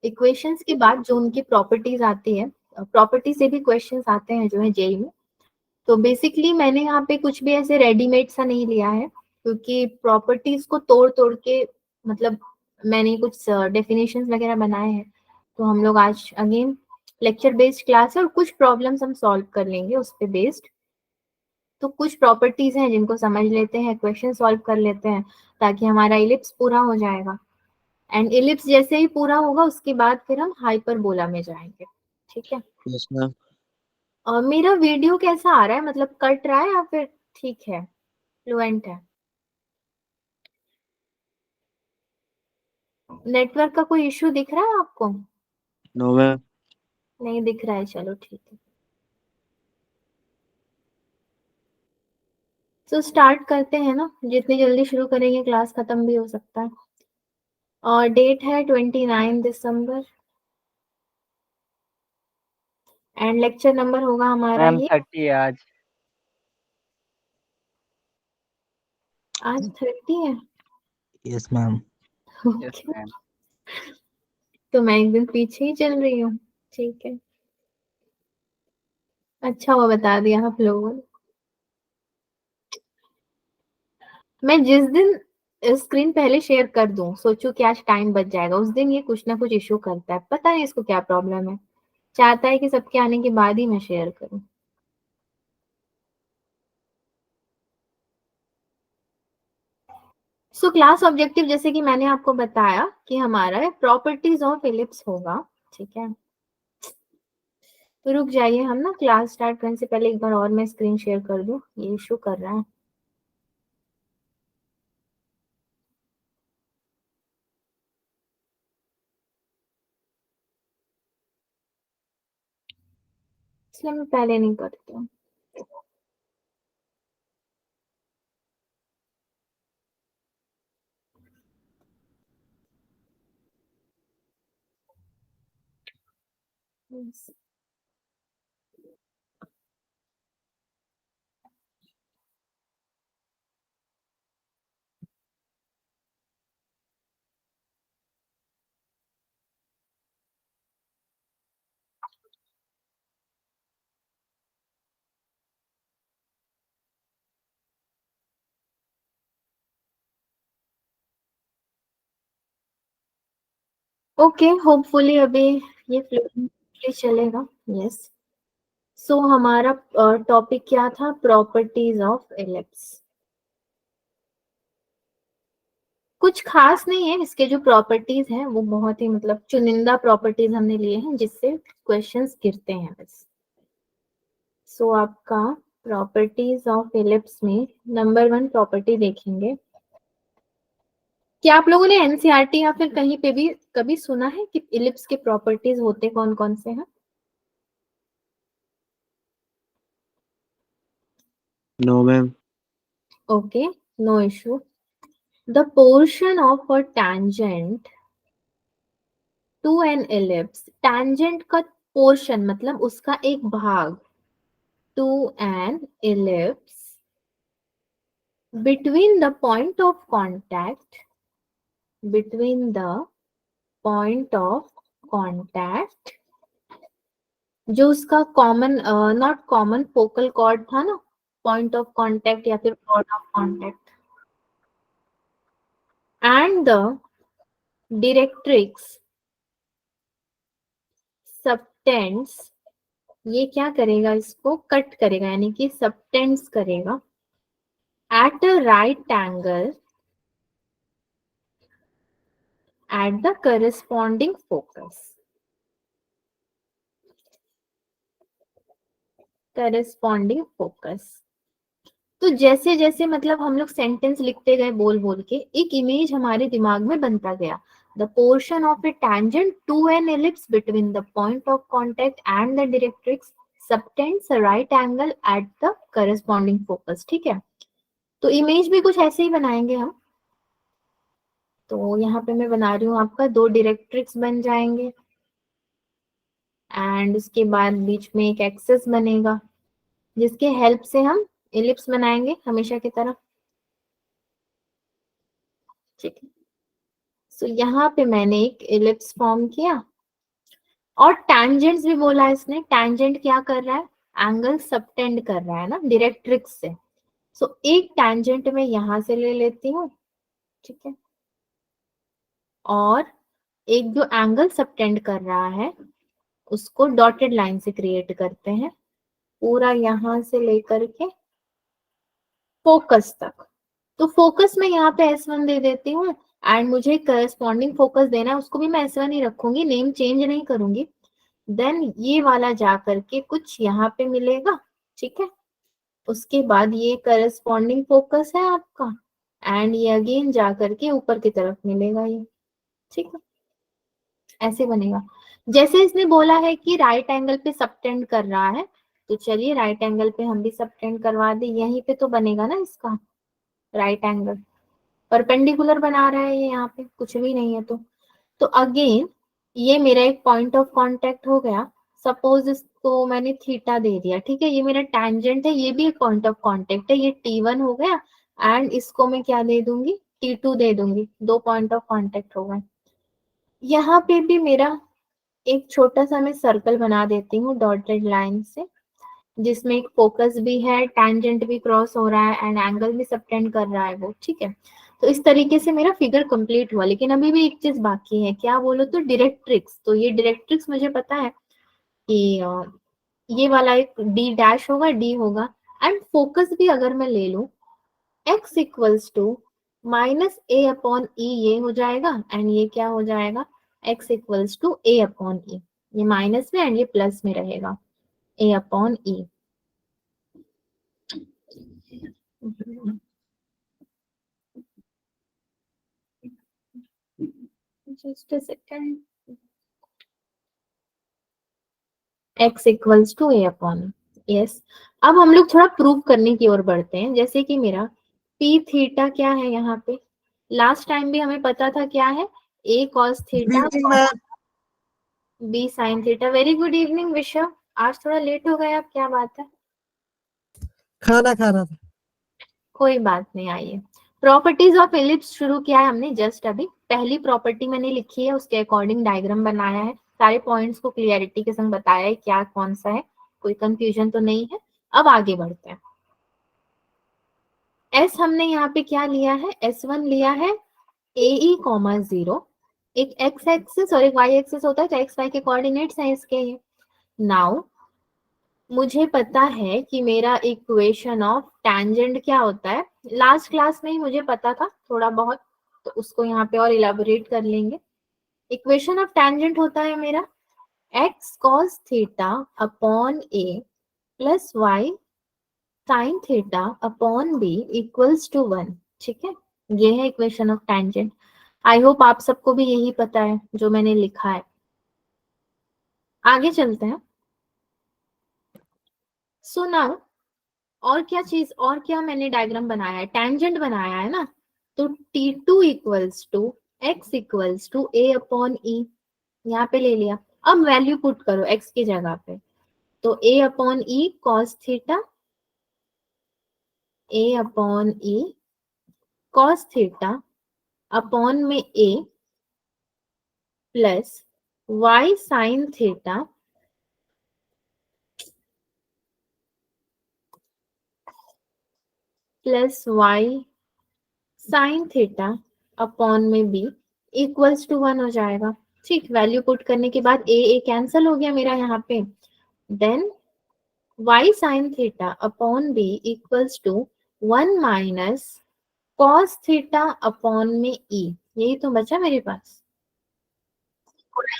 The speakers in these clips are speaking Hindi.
इक्वेशंस के बाद जो उनकी प्रॉपर्टीज आती है, प्रॉपर्टी से भी क्वेश्चंस आते हैं जो है जेई में। तो बेसिकली मैंने यहाँ पे कुछ भी ऐसे रेडीमेड सा नहीं लिया है, क्योंकि प्रॉपर्टीज को तोड़ तोड़ के मतलब मैंने कुछ डेफिनेशंस वगैरह बनाए हैं। तो हम लोग आज अगेन लेक्चर बेस्ड क्लास है और कुछ प्रॉब्लम्स हम सॉल्व कर लेंगे उस पे बेस्ड। तो कुछ प्रॉपर्टीज हैं जिनको समझ लेते हैं, क्वेश्चन सॉल्व कर लेते हैं, ताकि हमारा इलिप्स पूरा हो जाएगा। एंड इलिप्स जैसे ही पूरा होगा उसके बाद फिर हम हाइपरबोला में जाएंगे। ठीक है। Yes ma'am. मेरा वीडियो कैसा आ रहा है, मतलब कट रहा है या फिर ठीक है, फ्लुएंट है? नेटवर्क का कोई इश्यू दिख रहा है आपको? No ma'am. नहीं दिख रहा है, चलो ठीक है। तो स्टार्ट करते हैं ना, जितनी जल्दी शुरू करेंगे क्लास खत्म भी हो सकता है। और डेट है 29 दिसंबर एंड लेक्चर नंबर होगा हमारा मैम ये 30 है आज। आज 30 है। Yes ma'am. Yes okay, ma'am. तो मैं एक दिन पीछे ही चल रही हूँ। ठीक है, अच्छा हुआ बता दिया आप लोगों ने। मैं जिस दिन स्क्रीन पहले शेयर कर दूं, सोचू कि आज टाइम बच जाएगा, उस दिन ये कुछ ना कुछ इशू करता है, पता नहीं इसको क्या प्रॉब्लम है। चाहता है कि सबके आने के बाद ही मैं शेयर करूं। सो क्लास ऑब्जेक्टिव जैसे कि मैंने आपको बताया कि हमारा प्रॉपर्टीज ऑफ इलिप्स होगा। ठीक है, तो रुक जाइए, हम ना क्लास स्टार्ट करने से पहले एक बार और मैं स्क्रीन शेयर कर दूं, ये इशू कर रहा है। इसलिए मैं पहले नहीं करती हूँ। ओके, होपफुली अभी ये फ्लुएंटली चलेगा। यस। सो हमारा टॉपिक क्या था? Properties of ellipse. कुछ खास नहीं है, इसके जो प्रॉपर्टीज हैं वो बहुत ही मतलब चुनिंदा प्रॉपर्टीज हमने लिए हैं जिससे क्वेश्चंस गिरते हैं बस। सो आपका प्रॉपर्टीज ऑफ इलिप्स में नंबर 1 प्रॉपर्टी देखेंगे। क्या आप लोगों ने एनसीईआरटी या फिर कहीं पे भी कभी सुना है कि इलिप्स के प्रॉपर्टीज होते कौन कौन से हैं? No ma'am. Okay, no issue. The portion of a tangent to an ellipse, tangent का पोर्शन मतलब उसका एक भाग, to an ellipse between the point of contact, between the point of contact, जो उसका common not common focal chord था ना, पॉइंट ऑफ कांटेक्ट या फिर chord of contact, and the directrix subtends, ये क्या करेगा, इसको कट करेगा यानी कि सबटेंस करेगा at a right angle at the corresponding focus, corresponding focus. तो जैसे जैसे मतलब हम लोग सेंटेंस लिखते गए बोल बोल के, एक इमेज हमारे दिमाग में बनता गया। The portion of a tangent to an ellipse between the point of contact and the directrix subtends a right angle at the corresponding focus। ठीक है, तो इमेज भी कुछ ऐसे ही बनाएंगे हम। तो यहाँ पे मैं बना रही हूँ, आपका दो डायरेक्ट्रिक्स बन जाएंगे एंड उसके बाद बीच में एक एक्सेस बनेगा जिसके हेल्प से हम इलिप्स बनाएंगे हमेशा की तरह। ठीक है, सो यहाँ पे मैंने एक इलिप्स फॉर्म किया और टैंजेंट्स भी बोला है इसने, टैंजेंट क्या कर रहा है, एंगल सबटेंड कर रहा है ना डायरेक्ट्रिक्स से। सो एक टैंजेंट में यहां से ले लेती हूँ, ठीक है, और एक जो एंगल सबटेंड कर रहा है उसको डॉटेड लाइन से क्रिएट करते हैं, पूरा यहां से लेकर के फोकस तक। तो फोकस में यहाँ पे S1 दे देती हूँ, एंड मुझे करस्पॉन्डिंग फोकस देना है, उसको भी मैं S1 ही रखूंगी, नेम चेंज नहीं करूंगी। देन ये वाला जा करके कुछ यहाँ पे मिलेगा, ठीक है। उसके बाद ये करस्पॉन्डिंग फोकस है आपका, एंड ये अगेन जा करके ऊपर की तरफ मिलेगा ये, ठीक है। ऐसे बनेगा। जैसे इसने बोला है कि राइट एंगल पे सबटेंड कर रहा है, तो चलिए राइट एंगल पे हम भी सबटेंड करवा दें, यहीं पे तो बनेगा ना इसका राइट एंगल, परपेंडिकुलर बना रहा है ये, यहाँ पे कुछ भी नहीं है। तो अगेन ये मेरा एक पॉइंट ऑफ कांटेक्ट हो गया। सपोज इसको मैंने थीटा दे दिया, ठीक है, ये मेरा टैंजेंट है, ये भी एक पॉइंट ऑफ कांटेक्ट है, ये T1 हो गया, एंड इसको मैं क्या दे दूंगी, T2 दे दूंगी, दो पॉइंट ऑफ कांटेक्ट हो गए। यहाँ पे भी मेरा एक छोटा सा मैं सर्कल बना देती हूँ डॉटेड लाइन से, जिसमें एक फोकस भी है, टैंजेंट भी क्रॉस हो रहा है, एंड एंगल भी सबटेंड कर रहा है वो, ठीक है। तो इस तरीके से मेरा फिगर कंप्लीट हुआ, लेकिन अभी भी एक चीज बाकी है, क्या बोलो तो डायरेक्ट्रिक्स। तो ये डायरेक्ट्रिक्स मुझे पता है कि ये वाला एक डी डैश होगा, डी होगा, एंड फोकस भी अगर मैं ले लूं x equals to minus a upon e, ये हो जाएगा, एंड ये क्या हो जाएगा, x equals to a upon e, ये माइनस में एंड ये प्लस में रहेगा, a upon e. Just a second, x equals to a upon, yes. अब हम लोग थोड़ा प्रूव करने की ओर बढ़ते हैं, जैसे कि मेरा p थीटा क्या है यहाँ पे, लास्ट टाइम भी हमें पता था क्या है, a cos good theta evening ma'am. b sin theta. Very good evening विशव, आज थोड़ा लेट हो गए आप, क्या बात है? खाना खा रहा था। कोई बात नहीं, आइए। प्रॉपर्टीज ऑफ इलिप्स शुरू किया है हमने जस्ट अभी, पहली प्रॉपर्टी मैंने लिखी है, उसके अकॉर्डिंग डायग्राम बनाया है, सारे पॉइंट्स को क्लियरिटी के संग बताया है क्या कौन सा है, कोई कंफ्यूजन तो नहीं है। अब आगे बढ़ते हैं। एस हमने यहाँ पे क्या लिया है, S1 लिया है AE कॉमा 0, एक x एक्सिस और एक y एक्सिस होता है, तो x y के कोऑर्डिनेट्स हैं इसके ये। नाउ मुझे पता है कि मेरा इक्वेशन ऑफ टैंजेंट क्या होता है, लास्ट क्लास में ही मुझे पता था थोड़ा बहुत, तो उसको यहाँ पे और इलाबोरेट कर लेंगे। इक्वेशन ऑफ टैंजेंट होता है मेरा x cos theta upon a plus y sin theta upon b equals to 1, ठीक है। ये है equation of tangent. I hope आप सबको भी यही पता है जो मैंने लिखा है। आगे चलते हैं। सो नाउ और क्या चीज, और क्या मैंने डायग्राम बनाया है, टैंजेंट बनाया है ना, तो T2 equals to x equals to a upon e, यहाँ पे ले लिया। अब वैल्यू पुट करो x की जगह पे, तो a upon E cos theta, a upon E cos theta upon में a plus y sine theta plus y sine theta upon में b इक्वल्स टू 1 हो जाएगा, ठीक। वैल्यू पुट करने के बाद a कैंसिल हो गया मेरा यहाँ पे, then y sine theta upon b equals to 1 minus cos theta upon में e, यही तो बचा मेरे पास,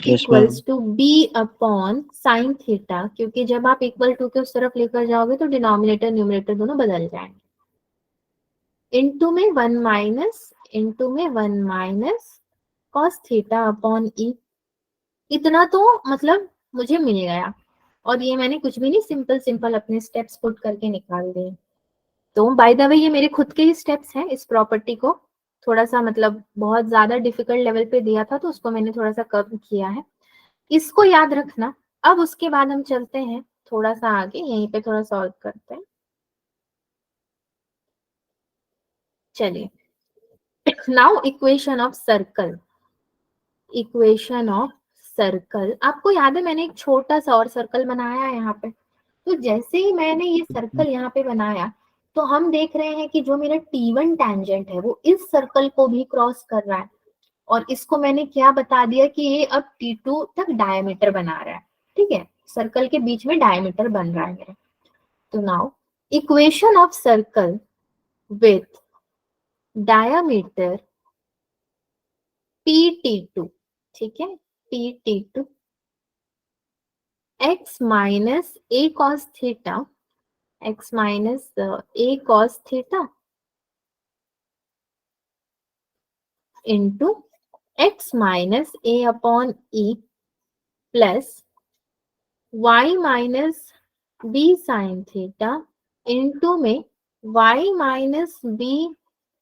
yes equals ma'am. To b upon sine theta, क्योंकि जब आप इक्वल टू के उस तरफ लेकर जाओगे तो डिनोमिनेटर न्यूमरेटर दोनों बदल जाएंगे, इनटू में 1 माइनस, इनटू में 1 माइनस कॉस थीटा अपॉन ई। इतना तो मतलब मुझे मिल गया, और ये मैंने कुछ भी नहीं, सिंपल सिंपल अपने स्टेप्स पुट करके निकाल दिए। तो बाय द वे ये मेरे खुद के ही स्टेप्स हैं, इस प्रॉपर्टी को थोड़ा सा मतलब बहुत ज्यादा डिफिकल्ट लेवल पे दिया था तो उसको मैंने थोड़ा सा कम किया है, इसको याद रखना। अब उसके बाद हम चलते हैं थोड़ा सा आगे, यहीं पे थोड़ा सॉल्व करते हैं, चलिए। Now equation of circle, equation of circle, आपको याद है मैंने एक छोटा सा और सर्कल बनाया है यहाँ पे, तो जैसे ही मैंने ये सर्कल यहाँ पे बनाया तो हम देख रहे हैं कि जो मेरा T1 टैंजेंट है वो इस सर्कल को भी क्रॉस कर रहा है, और इसको मैंने क्या बता दिया कि ये अब T2 तक डायमीटर बना रहा है, ठीक है, सर्कल के बीच में डायमीटर बन रहा है मेरा। तो now equation of circle with diameter PT2, ठीक है, PT2 x minus a cos theta, x minus a cos theta into x minus a upon e plus y minus b sine theta into में y minus b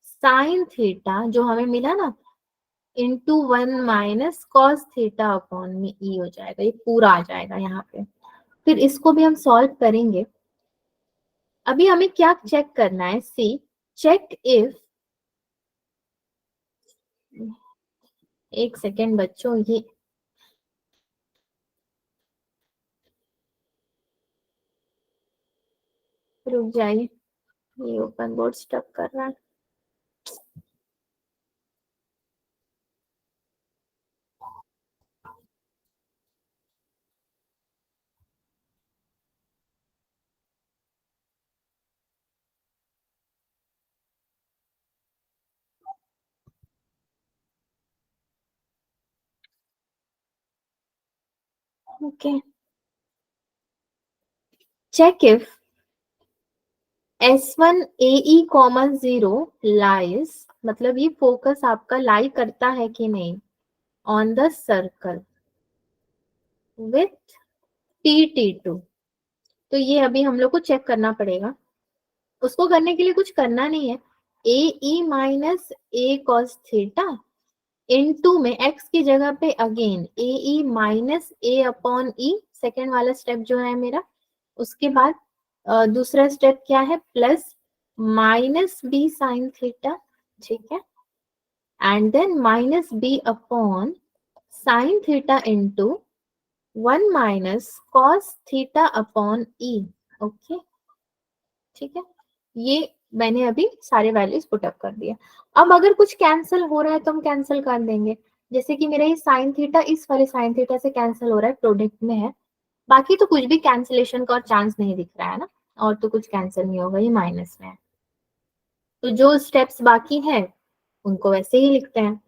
sine theta जो हमें मिला ना into 1 minus cos theta upon में e हो जाएगा, ये पूरा आ जाएगा यहाँ पे। फिर इसको भी हम सॉल्व करेंगे। अभी हमें क्या चेक करना है, सी चेक इफ, एक सेकेंड बच्चों, ये रुक जाइए, ये ओपन बोर्ड स्टक कर रहा है। Okay, check if S1 AE comma 0 lies, मतलब ये फोकस आपका लाई करता है कि नहीं on the circle with PT2। तो ये अभी हम लोग को चेक करना पड़ेगा। उसको करने के लिए कुछ करना नहीं है, AE minus A cos theta into में x की जगह पे again AE minus A upon E, second वाला स्टेप जो है मेरा। उसके बाद दूसरा स्टेप क्या है, plus minus B sine theta, ठीक है, and then minus B upon sine theta into 1 minus cos theta upon E। Okay, ठीक है, ये मैंने अभी सारे वैल्यूज पुट अप कर दिए। अब अगर कुछ कैंसिल हो रहा है तो हम कैंसिल कर देंगे, जैसे कि मेरा ये साइन थीटा इस वाले साइन थीटा से कैंसिल हो रहा है, प्रोडक्ट में है, बाकी तो कुछ भी कैंसिलेशन का और चांस नहीं दिख रहा है ना, और तो कुछ कैंसिल नहीं होगा, ये माइनस में है। तो जो स्टेप्स बाकी है उनको वैसे ही लिखते हैं,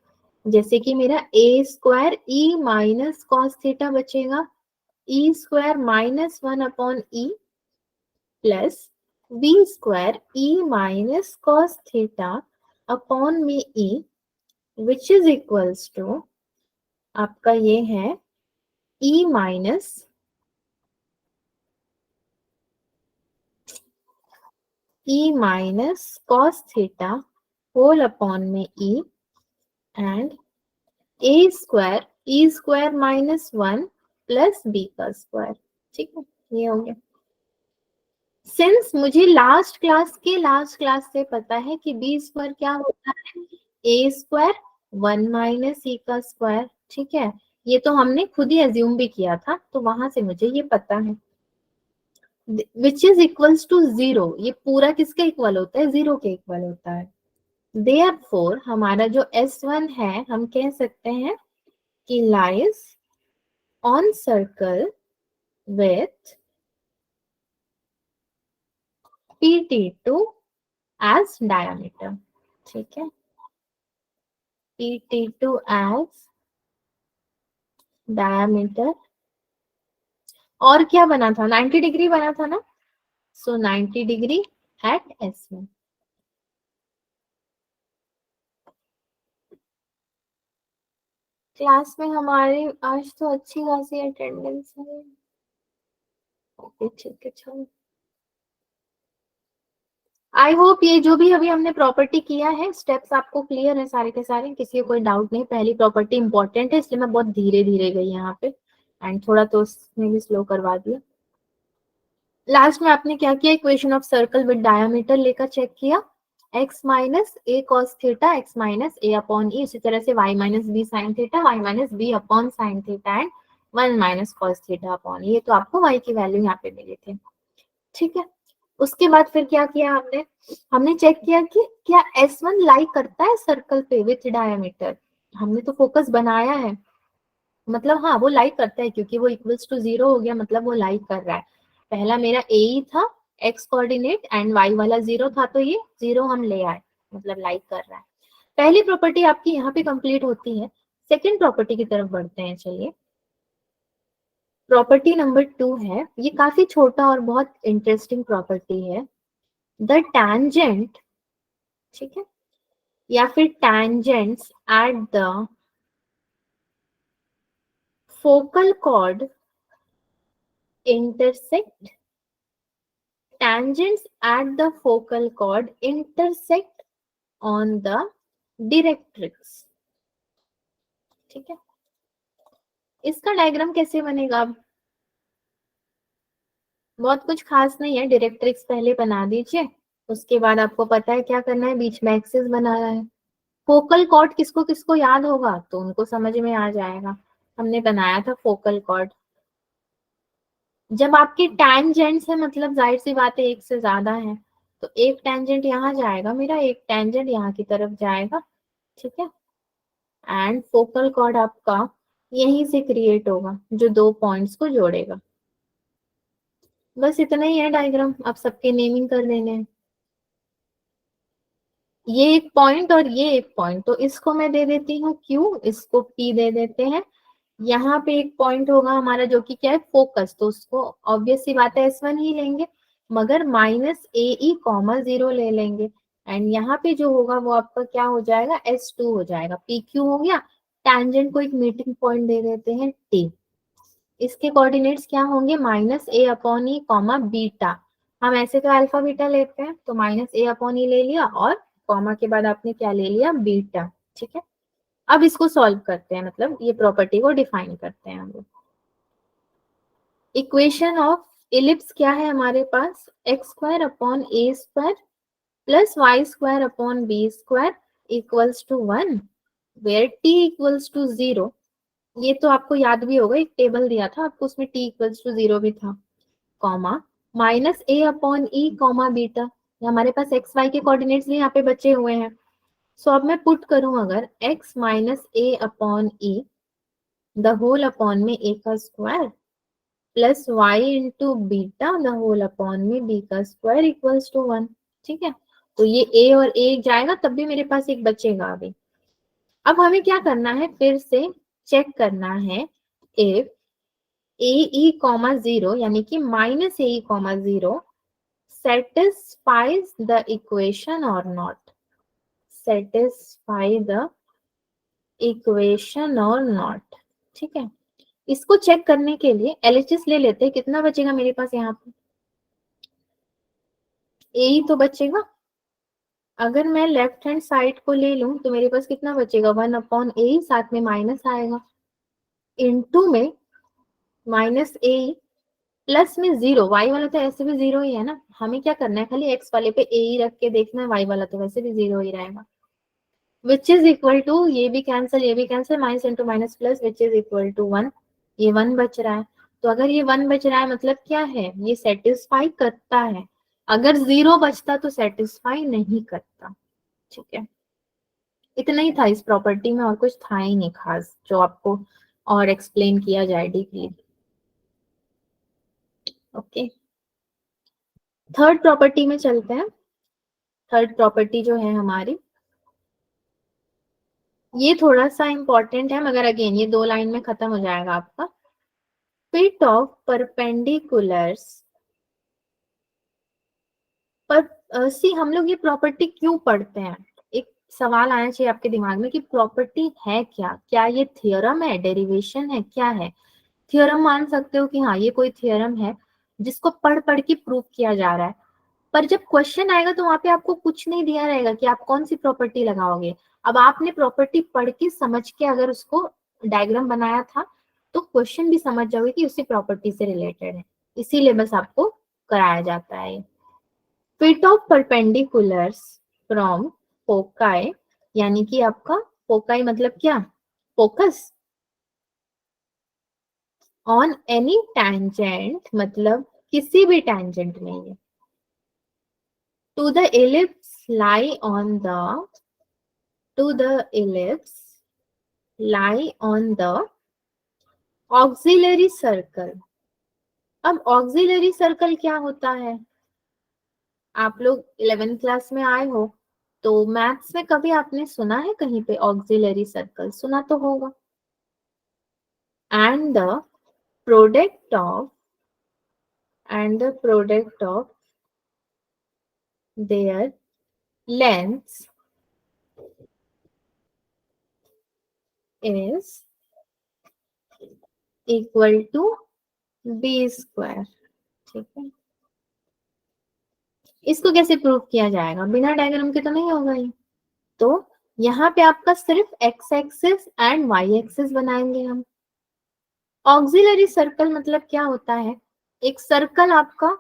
जैसे कि मेरा a square e minus cos theta बचेगा, e square minus 1 upon e plus b square e minus cos theta upon में e which is equals to आपका ये है e minus cos theta whole upon में e and a square minus 1 plus b का स्क्वायर, ठीक है, ये हो गया। सिंस मुझे लास्ट क्लास से पता है कि बी स्क्वायर क्या होता है, ए स्क्वायर 1 माइनस ई का स्क्वायर, ठीक है, ये तो हमने खुद ही अज्यूम भी किया था, तो वहां से मुझे ये पता है, विच इज इक्वल्स टू 0, ये पूरा किसके इक्वल होता है, 0 के इक्वल होता है। देयरफॉर हमारा जो S1 है हम कह सकते हैं कि lies on circle with PT2 as diameter, ठीक है, PT2 as diameter, और क्या बना था, 90 डिग्री बना था ना, सो 90 डिग्री एट S1। क्लास में हमारे आज तो अच्छी खासी अटेंडेंस है, ओके ठीक है, चलो आई होप ये जो भी अभी हमने प्रॉपर्टी किया है स्टेप्स आपको क्लियर है सारे के सारे, किसी को कोई डाउट नहीं। पहली प्रॉपर्टी इंपॉर्टेंट है इसलिए मैं बहुत धीरे धीरे गई यहाँ पे, एंड थोड़ा तो उसमें भी स्लो करवा दिया। लास्ट में आपने क्या किया, equation of circle with diameter लेकर चेक किया, x minus a cos theta x minus a upon e, उसी तरह से y minus b sine theta y minus b upon sine theta and 1 minus cos theta upon, ये तो आपको y की वैल्यू यहाँ पे मिली थी। ठीक है, उसके बाद फिर क्या किया हमने, हमने चेक किया कि क्या S1 लाइक करता है सर्कल पे विथ डायमीटर। हमने तो फोकस बनाया है, मतलब हाँ वो लाइक करता है क्योंकि वो इक्वल्स टू 0 हो गया, मतलब वो लाइक कर रहा है। पहला मेरा ए ही था एक्स कोऑर्डिनेट एंड वाई वाला 0 था, तो ये 0 हम ले आए, मतलब लाइक कर रहा है। पहली प्रॉपर्टी आपकी यहाँ पे कंप्लीट होती है। सेकंड प्रॉपर्टी की तरफ बढ़ते हैं, चलिए। प्रॉपर्टी नंबर 2 है, ये काफी छोटा और बहुत इंटरेस्टिंग प्रॉपर्टी है। द टैंजेंट, ठीक है, या फिर tangents at the focal cord intersect, tangents at the focal chord intersect on the directrix। ठीक है, इसका डायग्राम कैसे बनेगा? अब बहुत कुछ खास नहीं है, डायरेक्ट्रिक्स पहले बना दीजिए, उसके बाद आपको पता है क्या करना है, बीच में एक्सिस बनाना है। फोकल कॉर्ड किसको किसको याद होगा, तो उनको समझ में आ जाएगा, हमने बनाया था फोकल कॉर्ड। जब आपके टैंजेंट्स है मतलब जाहिर सी बात है एक से ज्यादा है, तो एक टैंजेंट यहाँ जाएगा मेरा, एक टैंजेंट यहाँ की तरफ जाएगा। ठीक है, एंड फोकल कॉर्ड आपका यहीं से क्रिएट होगा जो दो पॉइंट्स को जोड़ेगा। बस इतना ही है डायग्राम, आप सबके नेमिंग कर देने हैं। ये एक पॉइंट और ये एक पॉइंट, तो इसको मैं दे देती हूँ Q, इसको P दे देते हैं। यहाँ पे एक पॉइंट होगा हमारा जो कि क्या है, फोकस, तो उसको ऑब्वियस सी बात है S1 ही लेंगे, मगर माइनस AE कॉमा 0 ले लेंगे। एंड यहाँ पे जो होगा वो आपका क्या हो जाएगा, S2 हो जाएगा। PQ हो गया, टैंजेंट को एक मीटिंग पॉइंट दे देते हैं T। इसके कोऑर्डिनेट्स क्या होंगे, minus a upon E comma beta. हम ऐसे तो अल्फा बीटा लेते हैं, तो माइनस ए अपॉन ई ले लिया और कॉमा के बाद आपने क्या ले लिया, बीटा। ठीक है, अब इसको सॉल्व करते हैं, मतलब ये प्रॉपर्टी को डिफाइन करते हैं हम लोग। इक्वेशन ऑफ इलिप्स क्या है हमारे पास, x square upon a square plus y square upon b square equals to 1 where t equals to 0। ये तो आपको याद भी होगा, एक टेबल दिया था आपको, उसमें टी इक्वल्स टू 0 भी था, comma minus a upon E comma beta. हमारे पास एक्स वाई के कोऑर्डिनेट्स भी यहाँ पे बचे हुए हैं। सो अब मैं पुट करूं अगर x minus a upon e the whole upon में a का square plus y into beta the whole upon में b का स्क्वायर इक्वल्स टू 1। ठीक है, तो ये a और a जाएगा, तब भी मेरे पास एक बचेगा अभी। अब हमें क्या करना है, फिर से चेक करना है इफ ए ई कॉमा 0 यानी कि minus A comma 0 satisfies the equation or not, satisfy the equation or not। ठीक है, इसको चेक करने के लिए LHS ले लेते हैं, कितना बचेगा मेरे पास यहाँ पे, ए ही तो बचेगा। अगर मैं लेफ्ट हैंड साइड को ले लूं तो मेरे पास कितना बचेगा, 1 अपॉन ए, साथ में माइनस आएगा, इनटू में माइनस ए प्लस में 0, वाई वाला तो ऐसे भी 0 ही है ना, हमें क्या करना है, खाली एक्स वाले पे ए ही रख के देखना है, वाई वाला तो वैसे भी 0 ही रहेगा। विच इज इक्वल टू, ये भी cancel, minus into minus plus, which is equal to 1। ये 1 बच रहा है, तो अगर ये 1 बच रहा है मतलब क्या है, ये सेटिस्फाई करता है। अगर 0 बचता तो सेटिस्फाई नहीं करता। ठीक है, इतना ही था इस प्रॉपर्टी में, और कुछ था ही नहीं खास जो आपको और एक्सप्लेन किया जाए डीपली। ओके, थर्ड प्रॉपर्टी में चलते हैं। थर्ड प्रॉपर्टी जो है हमारी, ये थोड़ा सा इंपॉर्टेंट है, मगर अगेन ये 2 लाइन में खत्म हो जाएगा आपका। फिट ऑफ परपेंडिकुलर्स पर सी, हम लोग ये प्रॉपर्टी क्यों पढ़ते हैं, एक सवाल आना चाहिए आपके दिमाग में कि प्रॉपर्टी है क्या, क्या ये थ्योरम है, डेरिवेशन है, क्या है। थ्योरम मान सकते हो कि हाँ ये कोई थ्योरम है जिसको पढ़ पढ़ के प्रूव किया जा रहा है, पर जब क्वेश्चन आएगा तो वहां पे आपको कुछ नहीं दिया रहेगा कि आप कौन सी प्रॉपर्टी लगाओगे। अब आपने प्रॉपर्टी पढ़ के समझ के अगर उसको डायग्राम बनाया था तो क्वेश्चन भी समझ जाओगे कि उसी प्रॉपर्टी से रिलेटेड है, इसीलिए बस आपको कराया जाता है। Fit of perpendiculars from foci, यानी कि आपका फोकाई मतलब क्या, फोकस, ऑन एनी टेंजेंट मतलब किसी भी टेंजेंट में ये, to the ellipse lie on the, to the ellipse lie on the auxiliary circle. अब ऑक्सिलरी सर्कल क्या होता है, आप लोग 11th क्लास में आए हो तो मैथ्स में कभी आपने सुना है कहीं पे ऑक्सिलरी सर्कल, सुना तो होगा। And the product of, and the product of their lengths is equal to b square. ठीक है, इसको कैसे प्रूव किया जाएगा, बिना डायग्राम के तो नहीं होगा ये। तो यहाँ पे आपका सिर्फ x axis and y axis बनाएंगे हम। ऑक्सिलरी सर्कल मतलब क्या होता है, एक सर्कल आपका,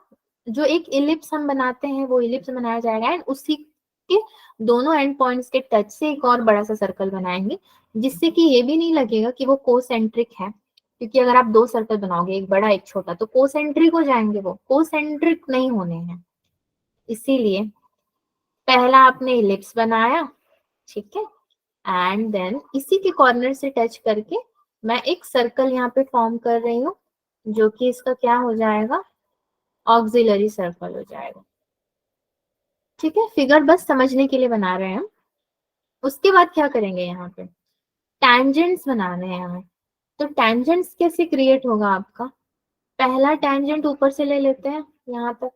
जो एक इलिप्स हम बनाते हैं वो इलिप्स बनाया जाएगा एंड उसी के दोनों एंड पॉइंट्स के टच से एक और बड़ा सा सर्कल बनाएंगे, जिससे कि ये भी नहीं लगेगा कि वो कोसेंट्रिक है, क्योंकि अगर आप दो सर्कल बनाओगे एक बड़ा एक छोटा तो कोसेंट्रिक हो जाएंगे, वो कोसेंट्रिक नहीं होने हैं। इसीलिए पहला आपने इलिप्स बनाया, ठीक है, एंड देन इसी के कॉर्नर से टच करके मैं एक सर्कल यहाँ पे फॉर्म कर रही हूँ, जो कि इसका क्या हो जाएगा, ऑक्सिलरी सर्कल हो जाएगा। ठीक है, फिगर बस समझने के लिए बना रहे हैं हम। उसके बाद क्या करेंगे, यहाँ पे टैंजेंट्स बनाने हैं हमें। तो टैंजेंट्स कैसे क्रिएट होगा आपका, पहला टैंजेंट ऊपर से ले लेते हैं यहाँ तक,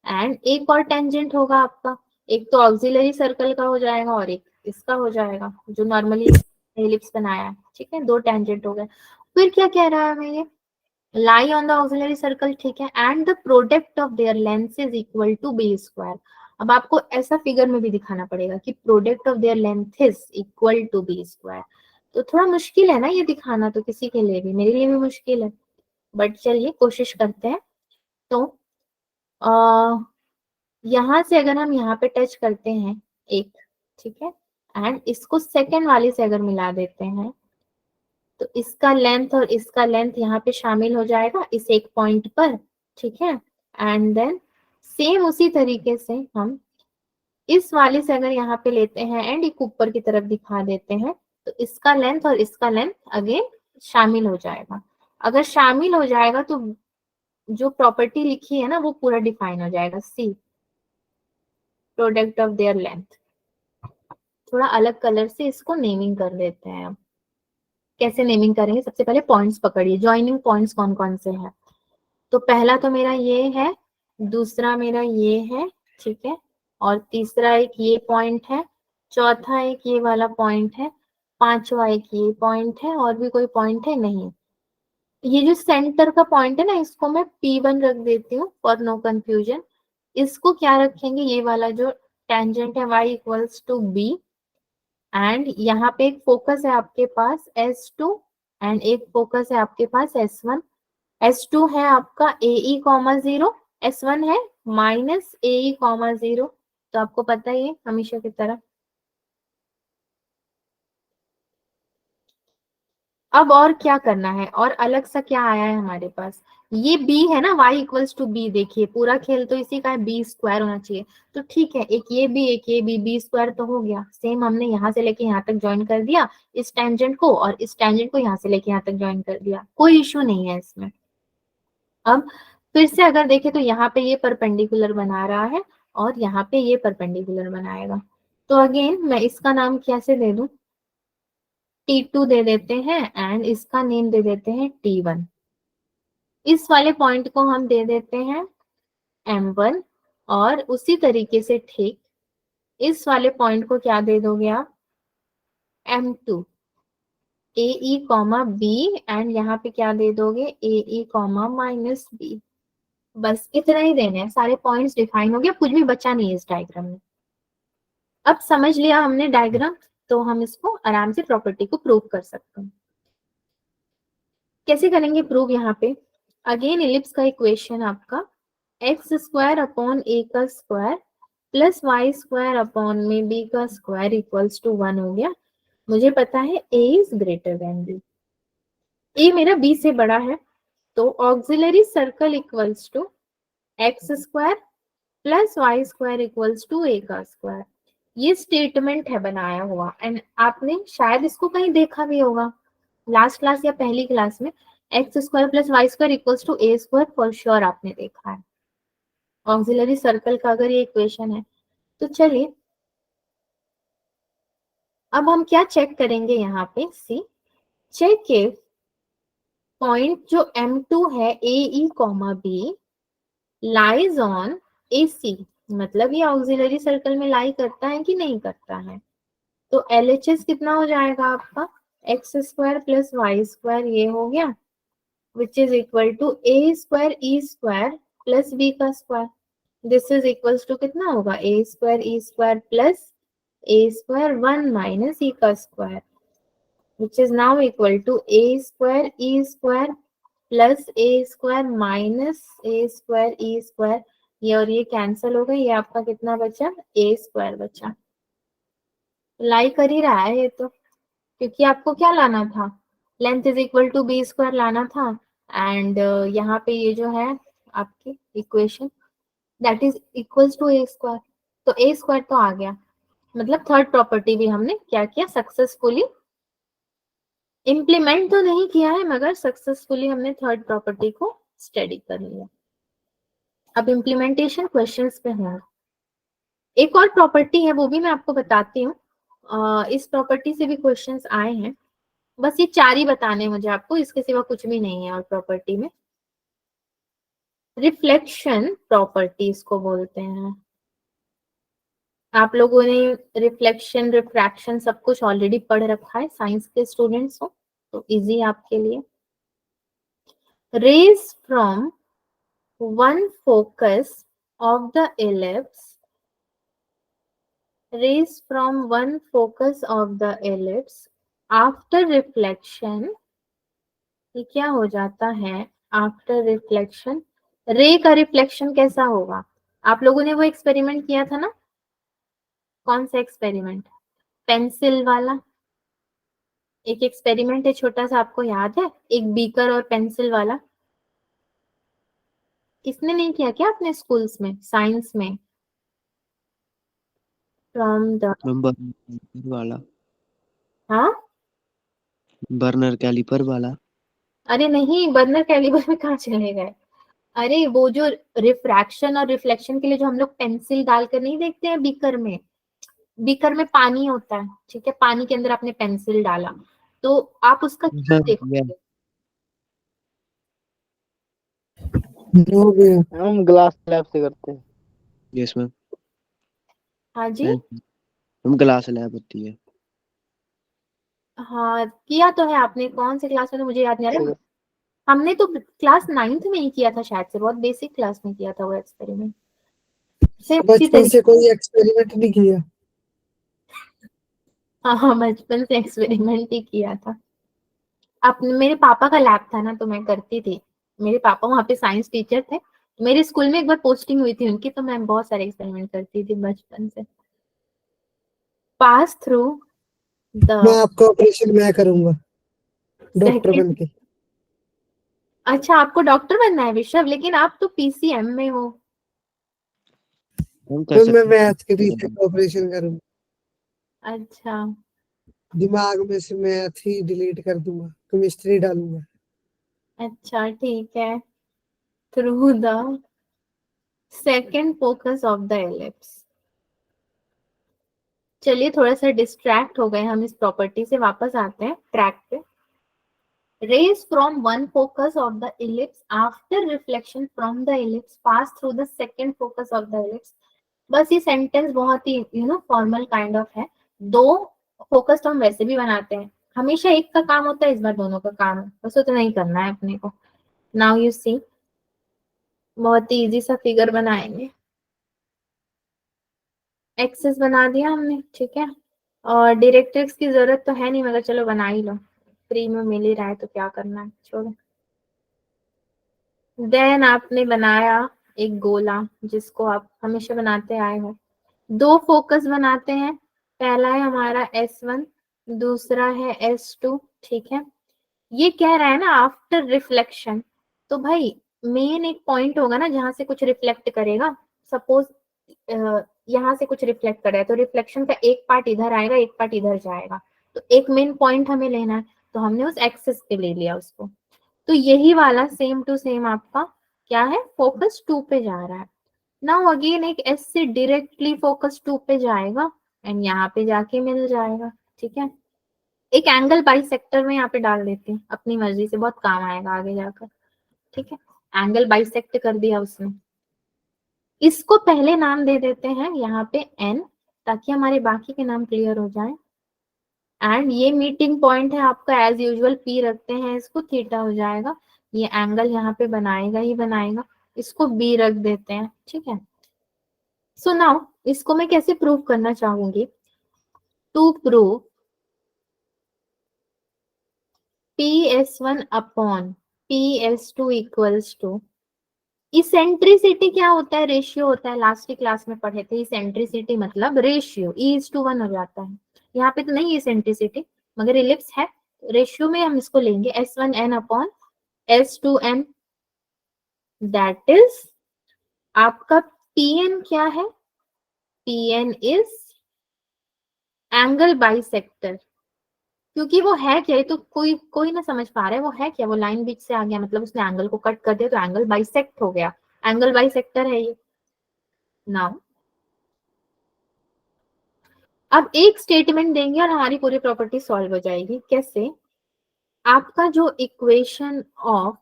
एंड एक और टेंजेंट होगा आपका, एक तो ऑक्सिलरी सर्कल का हो जाएगा और एक इसका हो जाएगा जो नॉर्मली एलिप्स बनाया है। ठीक है, दो टेंजेंट हो गए। फिर क्या कह रहा है हमें ये, lie on the auxiliary circle, ठीक है, and the product of their length is equal to b square. अब आपको ऐसा फिगर में भी दिखाना पड़ेगा कि product of their length is equal to b square. तो थोड़ा मुश्किल है ना ये दिखाना, तो किसी के लिए भी, मेरे लिए भी मुश्किल है, बट चलिए कोशिश करते हैं। तो यहाँ से अगर हम यहाँ पे टच करते हैं एक, ठीक है, एंड इसको सेकेंड वाले से अगर मिला देते हैं तो इसका लेंथ और इसका लेंथ यहाँ पे शामिल हो जाएगा इस एक पॉइंट पर। ठीक है, एंड देन सेम उसी तरीके से हम इस वाले से अगर यहाँ पे लेते हैं एंड एक ऊपर की तरफ दिखा देते हैं तो इसका लेंथ और इसका लेंथ अगेन शामिल हो जाएगा। अगर शामिल हो जाएगा तो जो प्रॉपर्टी लिखी है ना वो पूरा डिफाइन हो जाएगा, सी प्रोडक्ट ऑफ देयर लेंथ। थोड़ा अलग कलर से इसको नेमिंग कर देते हैं। अब कैसे नेमिंग करेंगे, सबसे पहले पॉइंट्स पकड़िए, ज्वाइनिंग पॉइंट्स कौन कौन से हैं। तो पहला तो मेरा ये है, दूसरा मेरा ये है, ठीक है, और तीसरा एक ये पॉइंट है, चौथा एक ये वाला पॉइंट है, पांचवा एक ये पॉइंट है, और भी कोई पॉइंट है नहीं। ये जो सेंटर का पॉइंट है ना इसको मैं P1 रख देती हूँ फॉर नो कंफ्यूजन। इसको क्या रखेंगे, ये वाला जो टेंजेंट है y equals to b, and यहाँ पे एक फोकस है आपके पास S2 एंड एक फोकस है आपके पास S1। S2 है आपका AE कॉमा 0, S1 है माइनस AE कॉमा 0। तो आपको पता ही है हमेशा की तरह। अब और क्या करना है, और अलग सा क्या आया है हमारे पास, ये b है ना, y इक्वल्स टू बी, देखिए पूरा खेल तो इसी का है, बी स्क्वायर होना चाहिए। तो ठीक है, एक ये बी स्क्वायर तो हो गया, सेम हमने यहाँ से लेके यहाँ तक ज्वाइन कर दिया इस टेंजेंट को, और इस टेंजेंट को यहाँ से लेके यहाँ तक ज्वाइन कर दिया, कोई इश्यू नहीं है इसमें। अब फिर से अगर देखें तो यहाँ पे ये परपेंडिकुलर बना रहा है और यहाँ पे ये परपेंडिकुलर बनाएगा। तो अगेन मैं इसका नाम कैसे दे दूं, T2 दे देते हैं एंड इसका नेम दे देते हैं T1। इस वाले पॉइंट को हम दे देते हैं M1, और उसी तरीके से ठीक इस वाले पॉइंट को क्या दे दोगे आप, M2। AE comma B, and यहाँ पे क्या दे दोगे, AE कॉमा माइनस बी। बस इतना ही देना है, सारे पॉइंट्स डिफाइन हो गया, कुछ भी बचा नहीं है इस डायग्राम में। अब समझ लिया हमने डायग्राम, तो हम इसको आराम से प्रॉपर्टी को प्रूव कर सकते हैं। कैसे करेंगे प्रूव, यहाँ पे अगेन इलिप्स का इक्वेशन आपका x² अपॉन a का square plus y square upon में बी का स्क्वायर इक्वल्स टू 1 हो गया। मुझे पता है a is greater than b, a मेरा बी से बड़ा है, तो auxiliary circle equals to x square plus y square equals to a का स्क्वायर। ये स्टेटमेंट है बनाया हुआ, एंड आपने शायद इसको कहीं देखा भी होगा लास्ट क्लास या पहली क्लास में। X square plus y square equals to a square for sure आपने देखा है ऑक्सिलरी सर्कल का, अगर ये इक्वेशन है तो। चलिए अब हम क्या चेक करेंगे यहाँ पे, सी चेक इफ पॉइंट जो M2 है ए ई कॉमा बी लाइज ऑन ए सी, मतलब ये ऑक्सिलरी सर्कल में लाई करता है कि नहीं करता है। तो LHS कितना हो जाएगा आपका, x square plus y square ये हो गया, which is equal to a square e square plus b का square. This is equals to कितना होगा, a square e square plus a square 1 minus e का square, which is now equal to a square e square plus a square minus a square e square। ये और ये कैंसिल हो गए, ये आपका कितना बचा, a स्क्वायर बचा। लाई कर ही रहा है ये तो, क्योंकि आपको क्या लाना था, length is equal to b square लाना था, एंड यहाँ पे ये जो है आपकी equation that is equals to a square, तो ए स्क्वायर तो आ गया। मतलब थर्ड प्रॉपर्टी भी हमने क्या किया, सक्सेसफुली इम्प्लीमेंट तो नहीं किया है, मगर सक्सेसफुली हमने थर्ड प्रॉपर्टी को स्टडी कर लिया। अब इम्प्लीमेंटेशन क्वेश्चंस पे है। एक और प्रॉपर्टी है, वो भी मैं आपको बताती हूँ। इस प्रॉपर्टी से भी क्वेश्चंस आए हैं, बस ये 4 ही बताने हैं मुझे आपको, इसके सिवा कुछ भी नहीं है और प्रॉपर्टी में। रिफ्लेक्शन प्रॉपर्टी इसको बोलते हैं। आप लोगों ने रिफ्लेक्शन रिफ्रैक्शन सब कुछ ऑलरेडी पढ़ रखा है, साइंस के स्टूडेंट्स हो तो इजी आपके लिए। rays from one focus of the ellipse, rays from one focus of the ellipse after reflection, ये क्या हो जाता है, आफ्टर रिफ्लेक्शन। रे का रिफ्लेक्शन कैसा होगा, आप लोगों ने वो एक्सपेरिमेंट किया था ना, कौन सा एक्सपेरिमेंट, पेंसिल वाला। एक एक्सपेरिमेंट है छोटा सा, आपको याद है, एक बीकर और पेंसिल वाला, किसने नहीं किया क्या अपने स्कूल्स में साइंस में। फ्रॉम द, बर्नर वाला, हाँ बर्नर कैलिपर वाला। अरे नहीं, बर्नर कैलिबर में कहाँ चले गए। अरे वो जो रिफ्रैक्शन और रिफ्लेक्शन के लिए जो हम लोग पेंसिल डालकर नहीं देखते हैं बीकर में, बीकर में पानी होता है, ठीक है, पानी के अंदर आपने पेंसिल डाला, तो आप उसका क्या देखोगे। हो गया। हम ग्लास लैब से करते हैं। यस मैम, हाँ जी, हम ग्लास लैब होती है। हाँ किया तो है आपने, कौन से क्लास में तो मुझे याद नहीं आ रहा। हमने तो क्लास 9th में ही किया था शायद से, बहुत बेसिक क्लास में किया था वो एक्सपेरिमेंट। सेम उसी बचपन से कोई एक्सपेरिमेंट नहीं किया। हाँ हाँ, बचपन से एक्सपेरिमेंट ही किया था। अब मेरे पापा का लैब था ना, तो मैं करती थी, मेरे पापा वहाँ पे साइंस टीचर थे, मेरे स्कूल में एक बार पोस्टिंग हुई थी उनकी, तो मैं बहुत सारे एक्सपेरिमेंट करती थी बचपन से। पास थ्रू द मैं आपका ऑपरेशन मैं करूंगा, डॉक्टर बन के। अच्छा आपको डॉक्टर बनना है विश्व, लेकिन आप तो PCM में हो। हम कर तो मैं सकते मैथ के टीचर का ऑपरेशन करूंगा, अच्छा दिमाग में से मैथ ही डिलीट कर दूंगा, केमिस्ट्री डालूंगा। अच्छा ठीक है, through the second focus of the ellipse. चलिए थोड़ा सा डिस्ट्रैक्ट हो गए हम इस प्रॉपर्टी से, वापस आते हैं ट्रैक पे। Rays from one focus of the ellipse after reflection from the ellipse pass through the second focus of the ellipse। बस ये सेंटेंस बहुत ही फॉर्मल काइंड ऑफ है। दो फोकस तो हम वैसे भी बनाते हैं, हमेशा एक का काम होता है, इस बार दोनों का काम है, बस उतना ही करना है अपने को। नाउ यू सी, बहुत ही इजी सा फिगर बनाएंगे। एक्सेस बना दिया हमने, ठीक है, और डायरेक्ट्रिक्स की जरूरत तो है नहीं, मगर चलो बना ही लो, फ्री में मिल ही रहा है तो क्या करना है, छोड़ो। देन आपने बनाया एक गोला, जिसको आप हमेशा बनाते आए हो, दो फोकस बनाते हैं, पहला है हमारा S1, दूसरा है S2, ठीक है। ये कह रहा है ना आफ्टर रिफ्लेक्शन, तो भाई मेन एक पॉइंट होगा ना जहां से कुछ रिफ्लेक्ट करेगा। सपोज यहाँ से कुछ रिफ्लेक्ट कर रहा है तो रिफ्लेक्शन का एक पार्ट इधर आएगा, एक पार्ट इधर जाएगा, तो एक मेन पॉइंट हमें लेना है, तो हमने उस एक्सिस पे ले लिया उसको। तो यही वाला सेम टू सेम आपका क्या है, फोकस 2 पे जा रहा है। नाउ अगेन एक एस से डायरेक्टली फोकस 2 पे जाएगा एंड यहाँ पे जाके मिल जाएगा, ठीक है। एक एंगल बाइसेक्टर में यहाँ पे डाल देते हैं, अपनी मर्जी से, बहुत काम आएगा आगे जाकर, ठीक है। एंगल बाइसेक्ट कर दिया उसने, इसको पहले नाम दे देते हैं यहाँ पे n, ताकि हमारे बाकी के नाम क्लियर हो जाए। एंड ये मीटिंग पॉइंट है आपका, एज यूजुअल p रखते हैं, इसको थीटा हो जाएगा। ये एंगल यहाँ पे बनाएगा ही बनाएगा, इसको b रख देते हैं, ठीक है। सो नाउ इसको मैं कैसे प्रूव करना चाहूंगी, to prove PS1 upon PS2 equals to, eccentricity क्या होता है, रेशियो होता है, लास्ट की क्लास में पढ़े थे। इसेंट्रिसिटी मतलब रेशियो, E:1 हो जाता है। यहाँ पे तो नहीं इसेंट्रिसिटी, मगर इलिप्स है, रेशियो में हम इसको लेंगे S1n upon S2n, that is आपका Pn क्या है, Pn इज एंगल बाइसेक्टर। क्योंकि वो है क्या, ये तो कोई ना समझ पा रहा है वो है क्या, वो लाइन बीच से आ गया, मतलब उसने एंगल को कट कर दिया तो एंगल बाइसेक्ट हो गया, एंगल बाइसेक्टर है ये। नाउ अब एक स्टेटमेंट देंगे और हमारी पूरी प्रॉपर्टी सॉल्व हो जाएगी। कैसे, आपका जो इक्वेशन ऑफ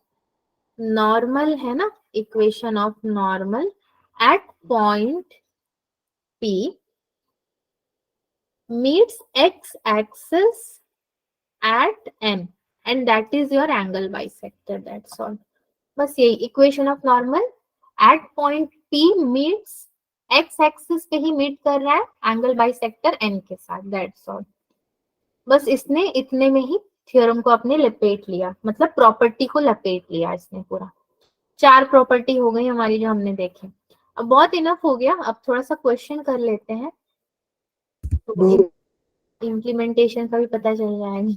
नॉर्मल है ना, equation of normal at point P meets x axis at n and that is your angle bisector, that's all। बस यही equation of normal at point P meets x axis पे ही मीट कर रहा है एंगल बाइसेक्टर n के साथ, दैट्स ऑल। बस इसने इतने में ही थ्योरम को अपने लपेट लिया, मतलब प्रॉपर्टी को लपेट लिया इसने पूरा। 4 प्रॉपर्टी हो गई हमारी जो हमने देखे। अब बहुत इनफ हो गया, अब थोड़ा सा क्वेश्चन कर लेते हैं, तो इम्प्लीमेंटेशन का भी पता चल जाएगा।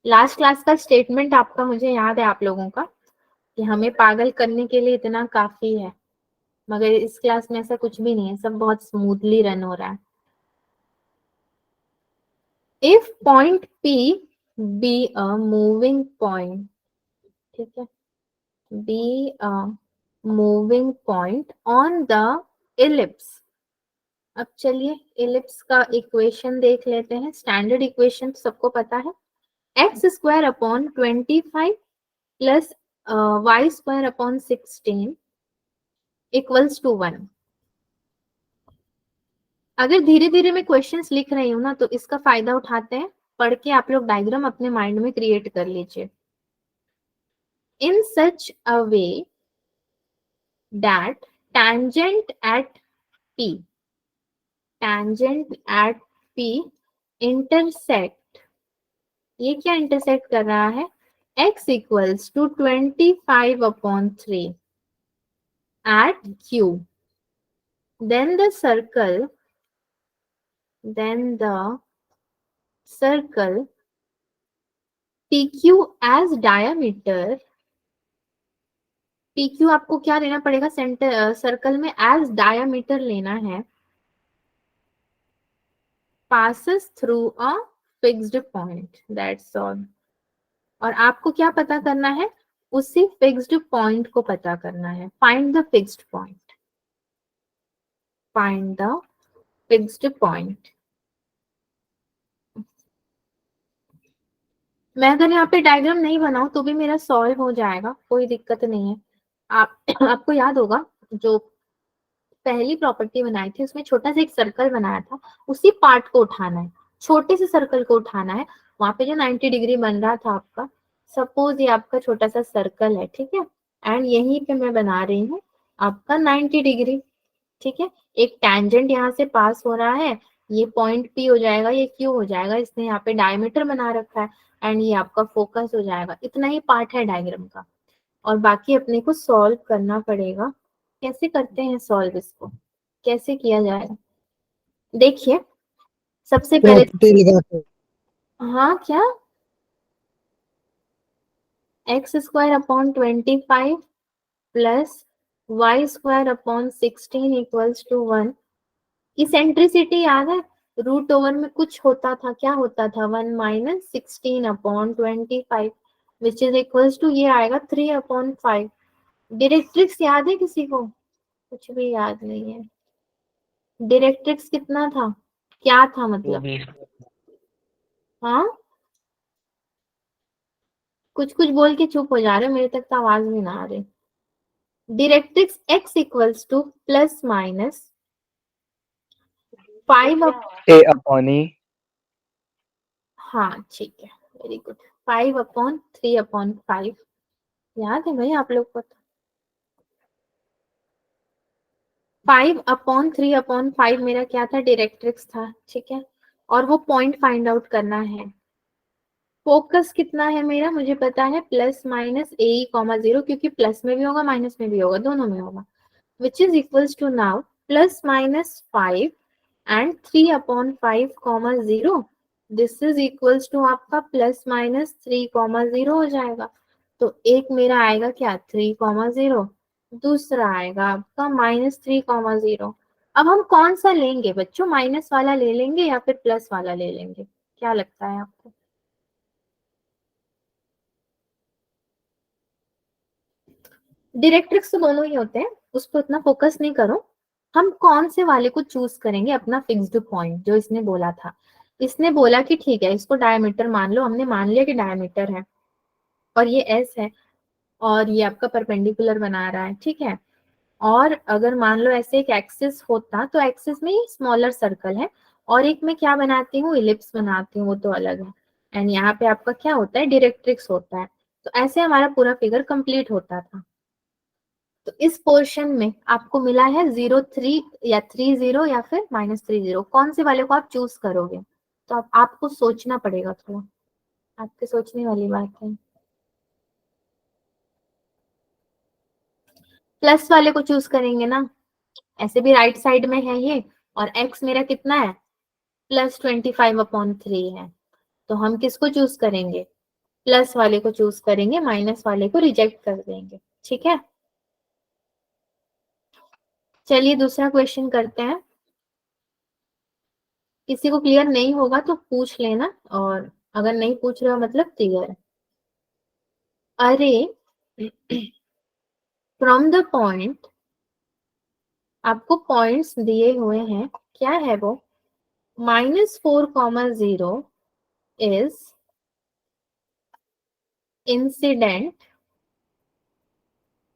लास्ट क्लास का स्टेटमेंट आपका मुझे याद है आप लोगों का, कि हमें पागल करने के लिए इतना काफी है, मगर इस क्लास में ऐसा कुछ भी नहीं है, सब बहुत स्मूथली रन हो रहा है। If point P be a moving point, ठीक है, be a moving point on the ellipse. अब चलिए इलिप्स का इक्वेशन देख लेते हैं, स्टैंडर्ड इक्वेशन सबको पता है, x² upon 25 plus y² upon 16 equals to 1। अगर धीरे धीरे मैं क्वेश्चंस लिख रही हूँ ना, तो इसका फायदा उठाते हैं, पढ़ के आप लोग डायग्राम अपने माइंड में क्रिएट कर लीजिए। In such a way that tangent at P intersect, ये क्या इंटरसेक्ट कर रहा है, x equals to 25 upon 3 at Q, then the circle PQ as diameter, PQ आपको क्या लेना पड़ेगा, सेंटर सर्कल में एज डायामीटर लेना है, passes through a fixed point, that's all। और आपको क्या पता करना है, उसी फिक्स्ड पॉइंट को पता करना है, find the fixed point, find the fixed point. मैं अगर यहाँ पे डायग्राम नहीं बनाऊं तो भी मेरा सॉल्व हो जाएगा, कोई दिक्कत नहीं है। आपको याद होगा जो पहली प्रॉपर्टी बनाई थी उसमें छोटा सा एक सर्कल बनाया था, उसी पार्ट को उठाना है, छोटे से सर्कल को उठाना है। वहां पे जो 90 डिग्री बन रहा था आपका, सपोज ये आपका छोटा सा सर्कल है, ठीक है, एंड यहीं पे मैं बना रही हूँ आपका 90 डिग्री, ठीक है। एक टैंजेंट यहाँ से पास हो रहा है, ये पॉइंट P हो जाएगा, ये Q हो जाएगा, इसने यहाँ पे डायमीटर बना रखा है, एंड ये आपका फोकस हो जाएगा। इतना ही पार्ट है डायग्राम का, और बाकी अपने को सॉल्व करना पड़ेगा कैसे करते हैं सॉल्व इसको, कैसे किया जाएगा? देखिए सबसे पहले, प्रॉपर्टी लगा के। हाँ क्या, x² upon 25 plus y² upon 16 equals to 1। Eccentricity याद है, रूट ओवर में कुछ होता था, क्या होता था, 1 minus 16 upon 25 which is equals to, ये आएगा 3/5। डायरेक्ट्रिक्स याद है किसी को? कुछ भी याद नहीं है। डायरेक्ट्रिक्स कितना था, क्या था मतलब? 220। हाँ, कुछ कुछ बोल के चुप हो जा रहे हो, मेरे तक तो आवाज भी ना आ रही। Directrix x equals to plus minus 5। A upon E। हाँ ठीक है, वेरी गुड। 5/3/5 याद है भाई आप लोग को तो। 5/3/5 मेरा क्या था, डायरेक्ट्रिक्स था, ठीक है। और वो पॉइंट फाइंड आउट करना है। फोकस कितना है मेरा, मुझे पता है प्लस माइनस a,0, क्योंकि प्लस में भी होगा माइनस में भी होगा, दोनों में होगा, which is equals to now plus minus 5 and 3/5, 0। This is equals to आपका प्लस माइनस 3, 0 हो जाएगा। तो एक मेरा आएगा क्या, 3, 0, दूसरा आएगा आपका -3, 0। अब हम कौन सा लेंगे बच्चों, माइनस वाला ले लेंगे या फिर प्लस वाला ले लेंगे, क्या लगता है आपको? डायरेक्ट्रिक्स तो दोनों ही होते हैं, उस पर उतना फोकस नहीं करो। हम कौन से वाले को चूज करेंगे अपना फिक्स्ड पॉइंट, जो इसने बोला था। इसने बोला कि ठीक है इसको डायमीटर मान लो, हमने मान लिया कि डायमीटर है और ये एस है और ये आपका परपेंडिकुलर बना रहा है, ठीक है। और अगर मान लो ऐसे एक एक्सिस होता, तो एक्सिस में ये स्मॉलर सर्कल है और एक में क्या बनाती हूँ, इलिप्स बनाती हूँ, वो तो अलग है। एंड यहाँ पे आपका क्या होता है, डायरेक्ट्रिक्स होता है। तो ऐसे हमारा पूरा फिगर कंप्लीट होता था। तो इस पोर्शन में आपको मिला है 0, 3 या 3, 0 या फिर -3, 0, कौन से वाले को आप चूज करोगे? तो आपको सोचना पड़ेगा थोड़ा, आपके सोचने वाली बात है। प्लस वाले को चूज करेंगे ना, ऐसे भी राइट साइड में है ये, और x मेरा कितना है, +25/3 है। तो हम किसको चूज करेंगे, प्लस वाले को चूज करेंगे, माइनस वाले को रिजेक्ट कर देंगे, ठीक है। चलिए दूसरा क्वेश्चन करते हैं। किसी को क्लियर नहीं होगा तो पूछ लेना, और अगर नहीं पूछ रहे हो मतलब क्लियर है। अरे फ्रॉम द पॉइंट, आपको पॉइंट्स दिए हुए हैं, क्या है वो, -4, 0 is incident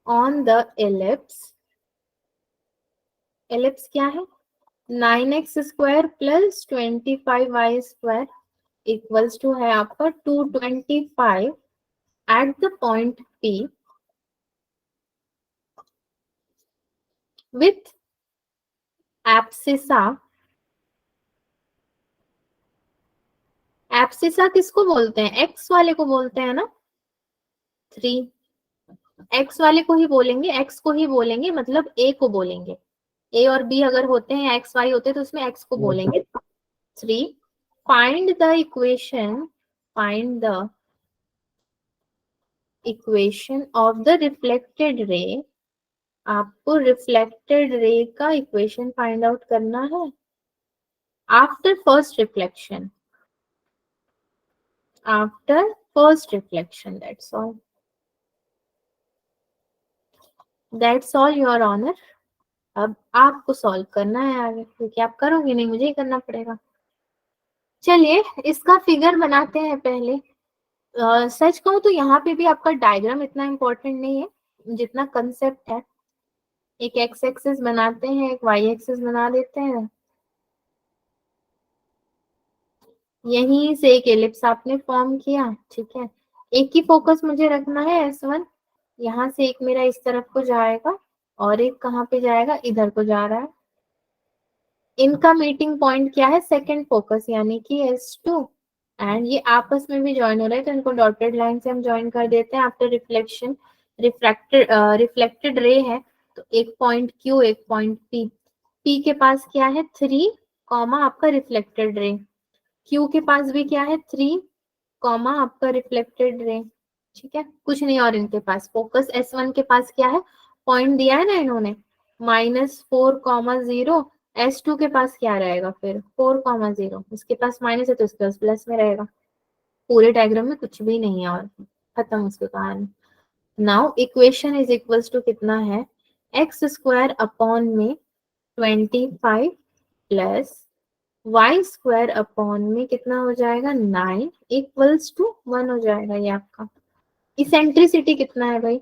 on the ellipse. Ellipse क्या है, 9x² plus 25y² equals to है आपका 225 at the point P with abscissa. Abscissa किसको बोलते हैं, एक्स वाले को बोलते हैं ना, 3। एक्स वाले को ही बोलेंगे, एक्स को ही बोलेंगे, मतलब ए को बोलेंगे। ए और बी अगर होते हैं, एक्स वाई होते हैं, तो उसमें एक्स को बोलेंगे 3। Find the equation, find the equation of the reflected ray. आपको रिफ्लेक्टेड रे का इक्वेशन फाइंड आउट करना है after first reflection, after first reflection, that's all, that's all your honour. अब आपको सॉल्व करना है आगे, क्योंकि आप करोगे नहीं, मुझे ही करना पड़ेगा। चलिए इसका फिगर बनाते हैं पहले। सच कहूँ तो यहाँ पे भी आपका डायग्राम इतना इम्पोर्टेंट नहीं है जितना कंसेप्ट है। एक एक्स एक्सिस बनाते हैं, एक वाई एक्सिस बना देते हैं, यहीं से एक एलिप्स आपने फॉर्म किया, ठीक है। एक ही फोकस मुझे रखना है, S1। यहाँ से एक मेरा इस तरफ को जाएगा और एक कहाँ पे जाएगा, इधर को जा रहा है। इनका मीटिंग पॉइंट क्या है, सेकंड फोकस यानी कि S2। एंड ये आपस में भी ज्वाइन हो रहा है, तो इनको डॉटेड लाइन से हम ज्वाइन कर देते हैं आफ्टर रिफ्लेक्शन। रिफ्लेक्टेड रे है, तो तो एक पॉइंट Q, एक पॉइंट P। P के पास क्या है 3, कॉमा आपका रिफ्लेक्टेड रे। Q के पास भी क्या है 3, कॉमा आपका रिफ्लेक्टेड रे। ठीक है, कुछ नहीं और इनके पास। फोकस S1 के पास क्या है, पॉइंट दिया है ना इन्होंने, -4,0। S2 के पास क्या रहेगा फिर 4,0, इसके पास माइनस है तो इसके पास प्लस में रहेगा। पूरे डायग्राम में कुछ भी नहीं है और खत्म उसके कहानी। Now equation is equals to कितना है, x² अपॉन में 25 प्लस y² अपॉन में कितना हो जाएगा 9 इक्वल्स टू 1 हो जाएगा ये आपका। इसेंट्रिसिटी कितना है भाई,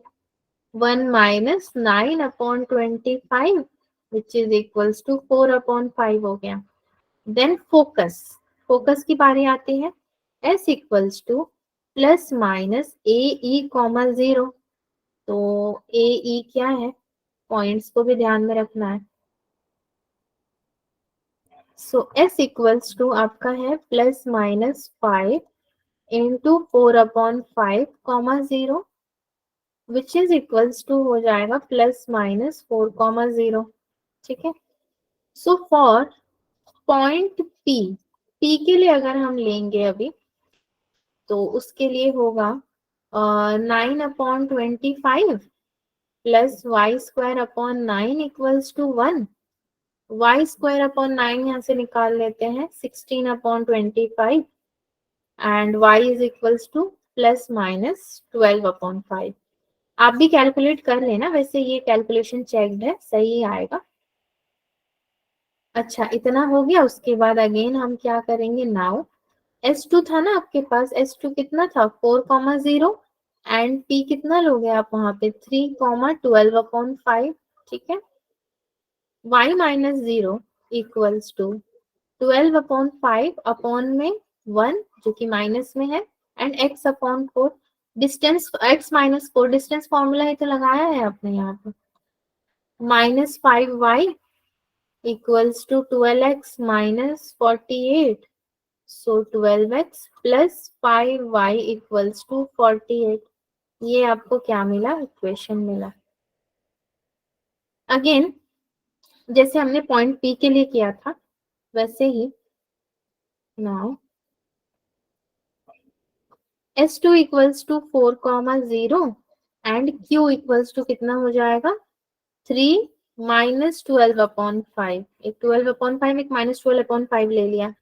1 minus 9 upon 25 which is equals to 4 upon 5 हो गया। देन फोकस, फोकस की बारी आती है, s equals to plus minus AE,0। तो AE क्या है, पॉइंट्स को भी ध्यान में रखना है। सो s इक्वल्स टू आपका है plus minus 5 into 4 upon 5,0 which is equals to हो जाएगा प्लस माइनस 4,0। ठीक है, सो फॉर पॉइंट P के लिए अगर हम लेंगे अभी तो उसके लिए होगा 9 upon 25 plus y² upon 9 equals to 1। y² upon 9 यहाँ से निकाल लेते हैं 16 upon 25 and y is equals to plus minus 12 upon 5। आप भी कैलकुलेट कर लेना, वैसे ये कैलकुलेशन चेक्ड है, सही आएगा। अच्छा इतना हो गया, उसके बाद अगेन हम क्या करेंगे, नाउ S2 था ना आपके पास, S2 कितना था 4,0 एंड P कितना लोगे आप वहां पे 3,12 अपॉन 5। ठीक है, y minus 0 equals to 12 upon 5 upon में 1 जो कि माइनस में है and x upon 4। Distance x minus 4, distance formula ही तो लगाया है आपने यहाँ पे, -5y equals to 12x minus 48। So 12x plus 5y equals to 48। ये आपको क्या मिला, इक्वेशन मिला। अगेन जैसे हमने पॉइंट P के लिए किया था वैसे ही now S2 equals to 4,0 and Q equals to कितना हो जाएगा 3 माइनस 12 अपॉन 5। एक 12 अपॉन 5 एक माइनस 12 अपॉन 5 ले लिया।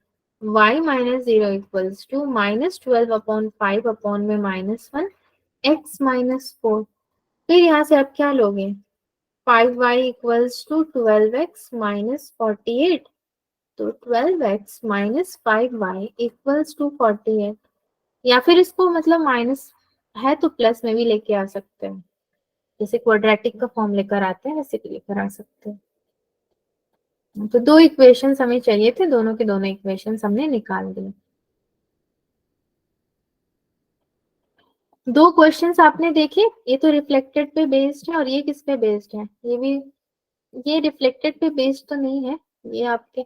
y minus 0 equals to minus 12 upon 5 upon में -1 x माइनस 4। फिर यहाँ से आप क्या लोगे, 5y equals to 12x minus 48। तो 12x minus 5y equals to 48, या फिर इसको मतलब माइनस है तो प्लस में भी लेके आ सकते हैं, जैसे क्वाड्रेटिक का फॉर्म लेकर आते हैं वैसे भी लेकर आ सकते हैं। तो दो इक्वेशंस हमें चाहिए थे, दोनों के दोनों इक्वेशंस हमने निकाल दिए। दो क्वेश्चंस आपने देखे, ये तो रिफ्लेक्टेड पे बेस्ड है और ये किस पे बेस्ड है, ये भी, ये रिफ्लेक्टेड पे बेस्ड तो नहीं है, ये आपके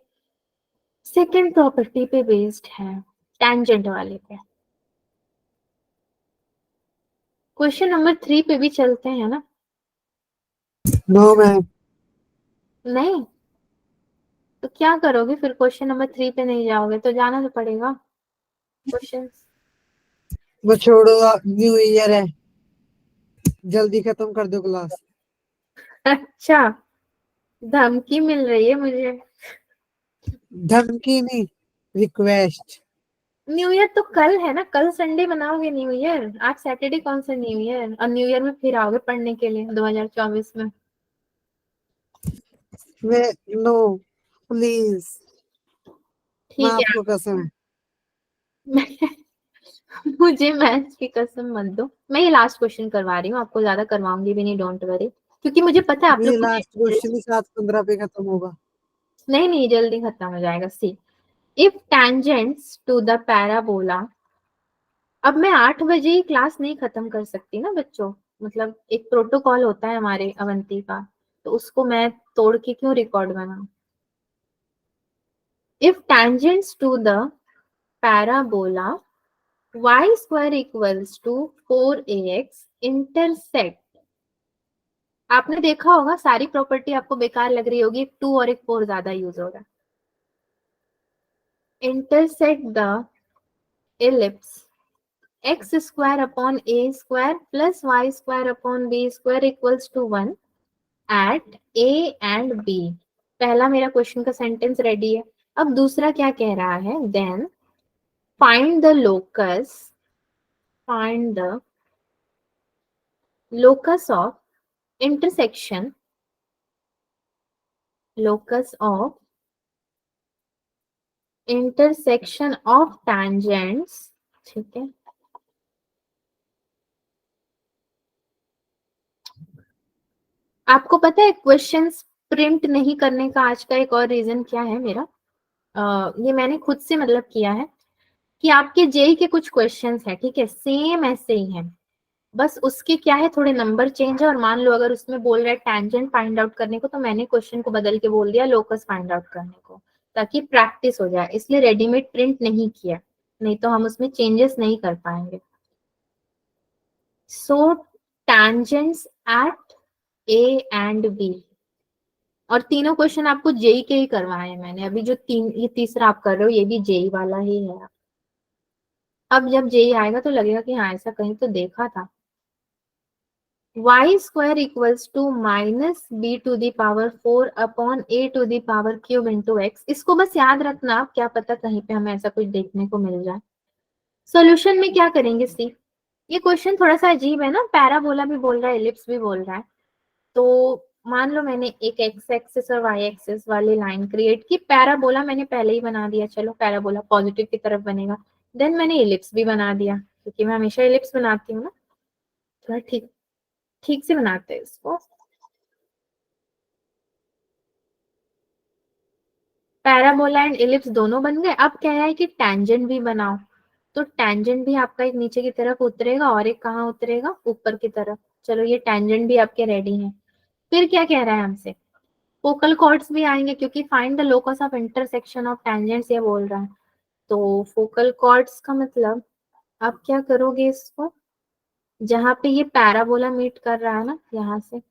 सेकंड प्रॉपर्टी पे बेस्ड है, टैंजेंट वाले पे। क्वेश्चन नंबर 3 पे भी चलते हैं ना, नो मैम। नहीं तो क्या करोगे फिर, क्वेश्चन नंबर 3 पे नहीं जाओगे तो जाना तो पड़ेगा क्वेश्चन। वो छोड़ो, न्यू ईयर है, जल्दी खत्म कर दो क्लास। अच्छा, धमकी मिल रही है मुझे। धमकी नहीं, रिक्वेस्ट। न्यू ईयर तो कल है ना, कल संडे मनाओगे न्यू ईयर, आज सैटरडे कौन सा न्यू ईयर, और न्यू ईयर में फिर आओगे पढ़ने के लिए 2024 में। मैं नो प्लीज, माँ ठीक है आपको कसम है। मुझे मैथ्स की कसम मत दो, मैं ये लास्ट क्वेश्चन करवा रही हूँ, आपको ज्यादा करवाऊंगी भी नहीं, डोंट वरी, क्योंकि मुझे पता है आप ये लोग लास्ट क्वेश्चन ही 7:15 पे खत्म होगा। नहीं नहीं जल्दी खत्म हो जाएगा। See, if tangents to the parabola, अब मैं 8 बजे ही क्लास नहीं खत्म कर सकती ना बच्चों, मतलब एक प्रोटोकॉल होता है हमारे अवंती का, तो उसको मैं तोड़ के क्यों रिकॉर्ड बनाऊं। If tangents to the parabola y² equals to 4ax intersect आपने देखा होगा सारी प्रॉपर्टी आपको बेकार लग रही होगी, 2 और एक 4 ज्यादा यूज हो रहा है। Intersect the ellipse x square upon a square plus y square upon b square equals to 1 at a and b। पहला मेरा क्वेश्चन का सेंटेंस रेडी है। अब दूसरा क्या कह रहा है, then find the locus of intersection of tangents, ठीक है। आपको पता है क्वेश्चंस प्रिंट नहीं करने का आज का एक और रीजन क्या है मेरा? ये मैंने खुद से मतलब किया है कि आपके जेई के कुछ क्वेश्चंस है, ठीक है, सेम ऐसे ही है, बस उसके क्या है थोड़े नंबर चेंज है। और मान लो अगर उसमें बोल रहा है टैंजेंट फाइंड आउट करने को, तो मैंने क्वेश्चन को बदल के बोल दिया लोकस फाइंड आउट करने को, ताकि प्रैक्टिस हो जाए, इसलिए रेडीमेड प्रिंट नहीं किया, नहीं तो हम उसमें चेंजेस नहीं कर पाएंगे। So tangents at a and b, और तीनों क्वेश्चन आपको जेई के ही करवाए हैं मैंने। अभी जो ये तीसरा आप कर रहे हो ये भी जेई वाला ही है। अब जब जेई आएगा तो लगेगा कि हाँ ऐसा कहीं तो देखा था। y square equals to minus b to the power 4 upon a to the power cube into x। इसको बस याद रखना, आप क्या पता कहीं पे हमें ऐसा कुछ देखने को मिल जाए। सॉल्यूशन में क्या करेंगे, सी ये क्वेश्चन थोड़ा सा अजीब है ना, पैराबोला भी बोल रहा है, एलिप्स भी बोल रहा है। तो मान लो मैंने एक एक्स एक्सिस और वाई एक्सिस वाली लाइन क्रिएट की, पैराबोला मैंने पहले ही बना दिया, चलो पैराबोला पॉजिटिव की तरफ बनेगा। देन मैंने एलिप्स भी बना दिया, क्योंकि मैं हमेशा एलिप्स बनाती हूँ ना, थोड़ा ठीक से बनाते हैं इसको। पैराबोला एंड एलिप्स दोनों बन गए। अब क्या है कि टैंजेंट भी बनाओ, तो टैंजेंट भी आपका एक नीचे की तरफ उतरेगा और एक कहाँ उतरेगा, ऊपर की तरफ। चलो ये टैंजेंट भी आपके रेडी हैं। फिर क्या कह रहा है हमसे, फोकल कॉर्ड्स भी आएंगे, क्योंकि find the locus of intersection of tangents ये बोल रहा है। तो फोकल कॉर्ड्स का मतलब आप क्या करोगे, इसको जहां पे ये पैराबोला मीट कर रहा है ना, यहाँ से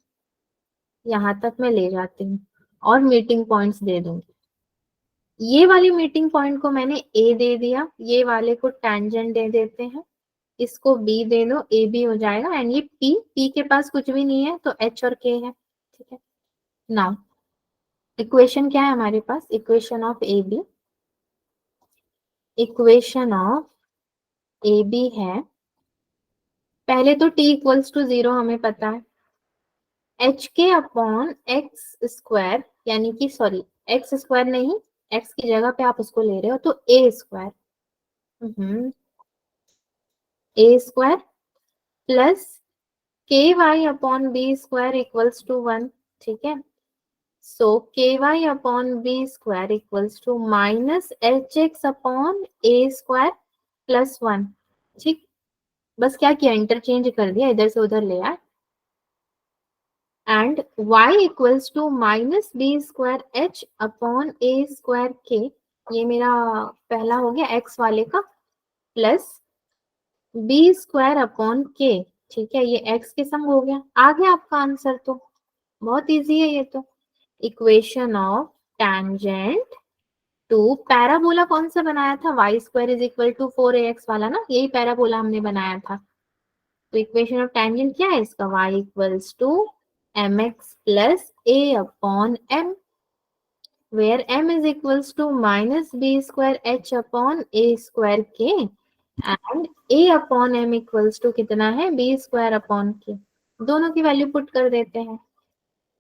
यहाँ तक मैं ले जाती हूँ और मीटिंग पॉइंट्स दे दूंगी। ये वाली मीटिंग पॉइंट को मैंने ए दे दिया, ये वाले को टैंजेंट दे देते हैं, इसको बी दे दो, ए बी हो जाएगा। एंड ये पी के पास कुछ भी नहीं है तो एच और के है, ठीक है। नाउ इक्वेशन क्या है हमारे पास, equation of a b, equation of a b है, पहले तो t इक्वल्स टू 0 हमें पता है, एच के अपॉन एक्स स्क्वायर, यानी कि सॉरी एक्स स्क्वायर नहीं, एक्स की जगह पे आप उसको ले रहे हो तो a square, a square plus k y upon b square equals to 1, ठीक है। So k y upon b square equals to minus h x upon a square plus 1, ठीक। बस क्या किया, इंटरचेंज कर दिया, इधर से उधर ले आए। And y equals to minus b square h upon a square k, ये मेरा पहला हो गया x वाले का, प्लस बी स्क्वायर अपॉन के, ठीक है, ये x के संग हो गया। आ गया आपका आंसर, तो बहुत इजी है ये तो। Equation of tangent to parabola कौन सा बनाया था, y square is equal to 4ax वाला ना, यही पैराबोला हमने बनाया था। तो इक्वेशन ऑफ टैंजेंट क्या है इसका, y equals to mx plus a upon m, where m is equals to minus b square h upon a square k and a upon m equals to कितना है, b square upon k। दोनों की वैल्यू पुट कर देते हैं,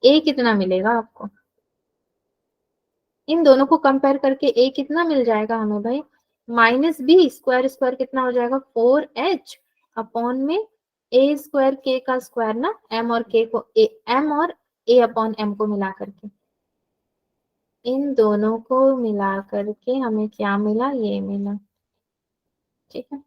a कितना मिलेगा आपको, इन दोनों को कंपेयर करके a कितना मिल जाएगा हमें भाई, माइनस बी स्क्वायर, स्क्वायर कितना हो जाएगा 4h अपॉन में ए स्क्वायर के का स्क्वायर ना, m और k को m और a अपॉन m को मिला करके, इन दोनों को मिला करके हमें क्या मिला, ये मिला, ठीक है।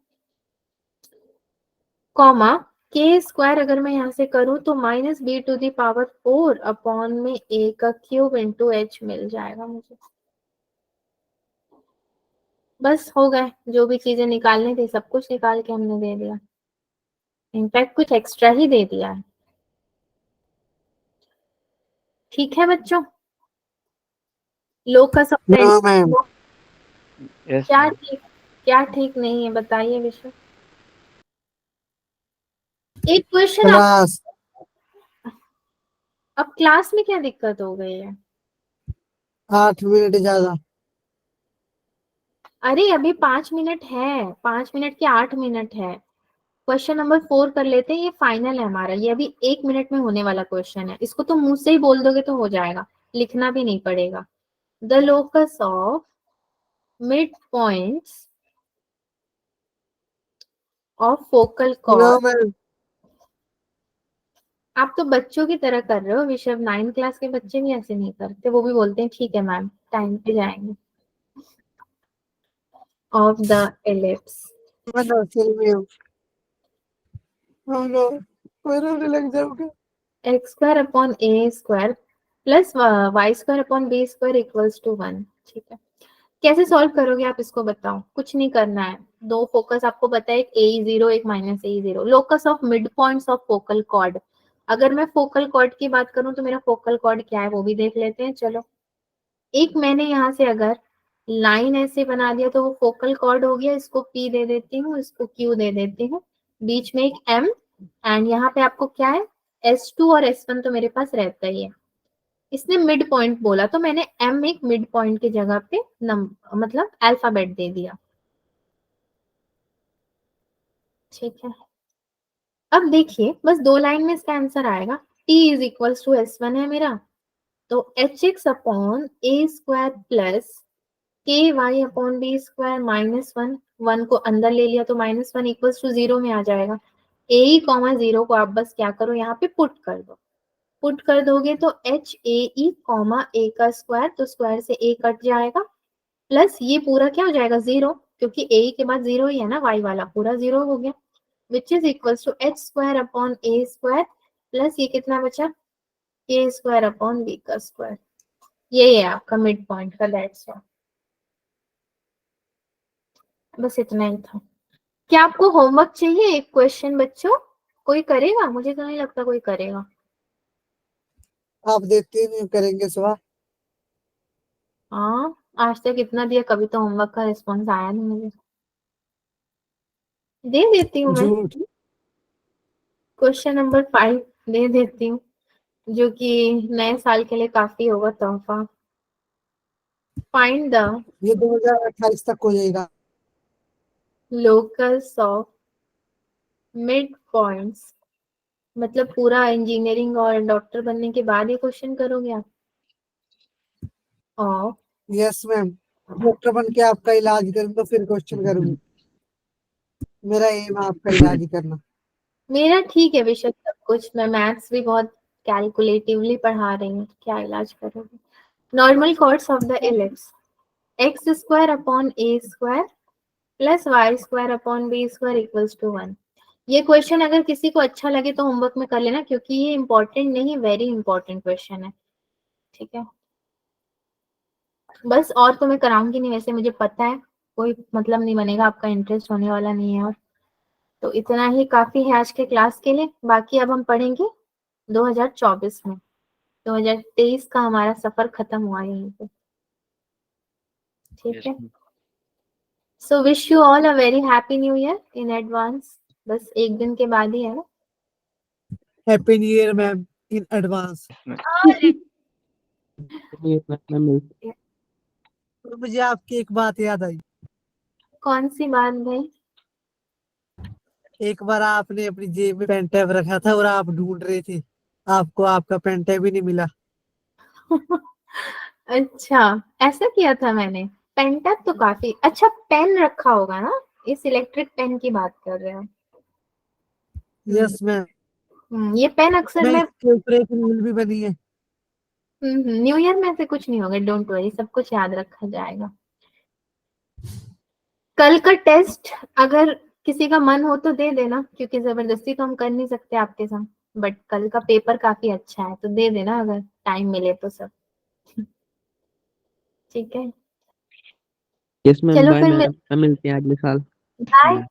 कॉमा के स्क्वायर अगर मैं यहाँ से करूँ तो minus b to the power 4 upon में a का क्यूब इंटू एच मिल जाएगा मुझे। बस हो गए, जो भी चीजें निकालनी थी सब कुछ निकाल के हमने दे दिया, इनफैक्ट कुछ एक्स्ट्रा ही दे दिया है। ठीक है बच्चों, locus of the no ma'am. Yes क्या ठीक, क्या ठीक नहीं है बताइए विश्व। एक क्वेश्चन आप, क्लास अब क्लास में क्या दिक्कत हो गई है? 8 मिनट ज्यादा। अरे अभी 5 मिनट है, 5 मिनट के 8 मिनट है। क्वेश्चन नंबर 4 कर लेते हैं, ये फाइनल है हमारा, ये अभी 1 मिनट में होने वाला क्वेश्चन है। इसको तो मुंह से ही बोल दोगे तो हो जाएगा, लिखना भी नहीं पड़ेगा। The locus of mid points of focal no chord. Ma'am. आप तो बच्चों की तरह कर रहे हो विषय, 9 क्लास के बच्चे भी ऐसे नहीं करते, वो भी बोलते हैं ठीक है मैम टाइम पे जाएंगे। ऑफ द एलिप्स मैं नर्सरी में हूँ। हाँ नो, रोने लग जाऊंगा। X square upon a square plus y square upon b square equals to 1। ठीक है, कैसे सॉल्व करोगे आप इसको बताओ। कुछ नहीं करना है, दो फोकस आपको पता है, एक ए0 एक माइनस ए0। Locus of mid points of focal chord, अगर मैं फोकल कॉर्ड की बात करूं तो मेरा फोकल कॉर्ड क्या है वो भी देख लेते हैं। चलो, एक मैंने यहाँ से अगर लाइन ऐसे बना दिया तो वो फोकल कॉर्ड हो गया, इसको P दे देती हूँ, इसको Q दे देती हूँ, बीच में एक M, एंड यहाँ पे आपको क्या है, S2 और S1 तो मेरे पास रहता ही है। इसने मिड पॉइंट बोला तो मैंने M एक मिड पॉइंट की जगह पे मतलब अल्फाबेट दे दिया। ठीक है, अब देखिए बस 2 लाइन में इसका आंसर आएगा। T is equals to S1 है मेरा, तो HX upon a square plus k y upon b square minus 1, 1 को अंदर ले लिया तो -1 इक्वल्स टू 0 में आ जाएगा। ए कॉमा 0 को आप बस क्या करो, यहाँ पे पुट कर दो। पुट कर दोगे तो एच ए ई कॉमा ए का स्क्वायर, तो स्क्वायर से ए कट जाएगा, प्लस ये पूरा क्या हो जाएगा 0, क्योंकि ए के बाद 0 ही है ना, वाई वाला पूरा 0 हो गया, which is equals to h square upon a square plus ये कितना बचा, ए स्क्वायर अपॉन बी का स्क्वायर। ये है आपका मिड पॉइंट का, दैट्स ऑल। बस इतना ही था। क्या आपको होमवर्क चाहिए एक क्वेश्चन बच्चों? कोई करेगा? मुझे तो नहीं लगता कोई करेगा। आप देते नहीं करेंगे सुबह। हाँ, आज तक इतना दिया, कभी तो होमवर्क का रिस्पॉन्स आया नहीं मुझे। दे देती हूँ मैं, झूठ। क्वेश्चन नंबर 5 दे देती हूँ, जो कि नए साल के लिए काफी होगा तोहफा। फाइंड द ये 2028 तक हो जाएगा। लोकस ऑफ मिड पॉइंट्स, मतलब पूरा इंजीनियरिंग और डॉक्टर बनने के बाद ये क्वेश्चन करोगे आप। Of, yes ma'am. डॉक्टर बन के आपका इलाज करूंगा फिर क्वेश्चन करूंगी। मेरा एम है आपका इलाज ही करना। मेरा ठीक है विषय सब कुछ, मैं मैथ्स भी बहुत कैलकुलेटिवली पढ़ा रही हूँ, क्या इलाज करोगे। Normal chords of the ellipse, x square upon a square plus y square upon b square equals to 1। ये क्वेश्चन अगर किसी को अच्छा लगे तो होमवर्क में कर लेना, क्योंकि ये इंपॉर्टेंट नहीं, वेरी इंपॉर्टेंट क्वेश्चन है। ठीक है, बस और तो मैं कराऊंगी नहीं, वैसे मुझे पता है कोई मतलब नहीं बनेगा, आपका इंटरेस्ट होने वाला नहीं है। और तो इतना ही काफी है आज के क्लास के लिए, बाकी अब हम पढ़ेंगे 2024 में। 2023 का हमारा सफर खत्म हुआ यहीं पे। ठीक यस है, ma'am. So wish you all a very happy new year in advance. बस एक दिन के बाद ही है ना। Happy new year ma'am in advance. और मुझे आपकी एक बात याद आई। कौन सी बात भाई? एक बार आपने अपनी जेब में पेन टैब रखा था और आप ढूंढ रहे थे, आपको आपका पेन टैब ही नहीं मिला। अच्छा, ऐसा किया था मैंने? पेन टैब तो काफी अच्छा, पेन रखा होगा ना, इस इलेक्ट्रिक पेन की बात कर रहे हो। Yes ma'am. ये पेन अक्सर मैं मैं इसके ऊपर एक रील भी बनी है। न्यू ईयर में से कुछ नहीं होगा, डोंट वरी, सब कुछ याद रखा जाएगा। कल का टेस्ट अगर किसी का मन हो तो दे देना, क्योंकि जबरदस्ती तो हम कर नहीं सकते आपके साथ, बट कल का पेपर काफी अच्छा है तो दे देना अगर टाइम मिले तो सब। ठीक है, यस मैम, चलो बाय फिर मैम, हम मिलते हैं अगले साल। बाय। बाय।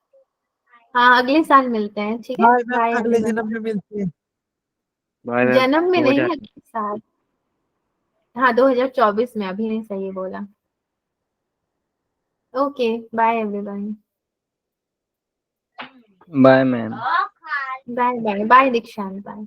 हाँ, अगले साल मिलते हैं, ठीक है, बाय मैम, बाय अगले एवरीवन। जन्म में मिलते हैं। Bye ma'am. जन्म में नहीं, 2000 अगले साल। हाँ 2024 में, अभी ने सही बोला। Okay, bye everyone. Bye ma'am. Bye bye bye Dikshant, bye.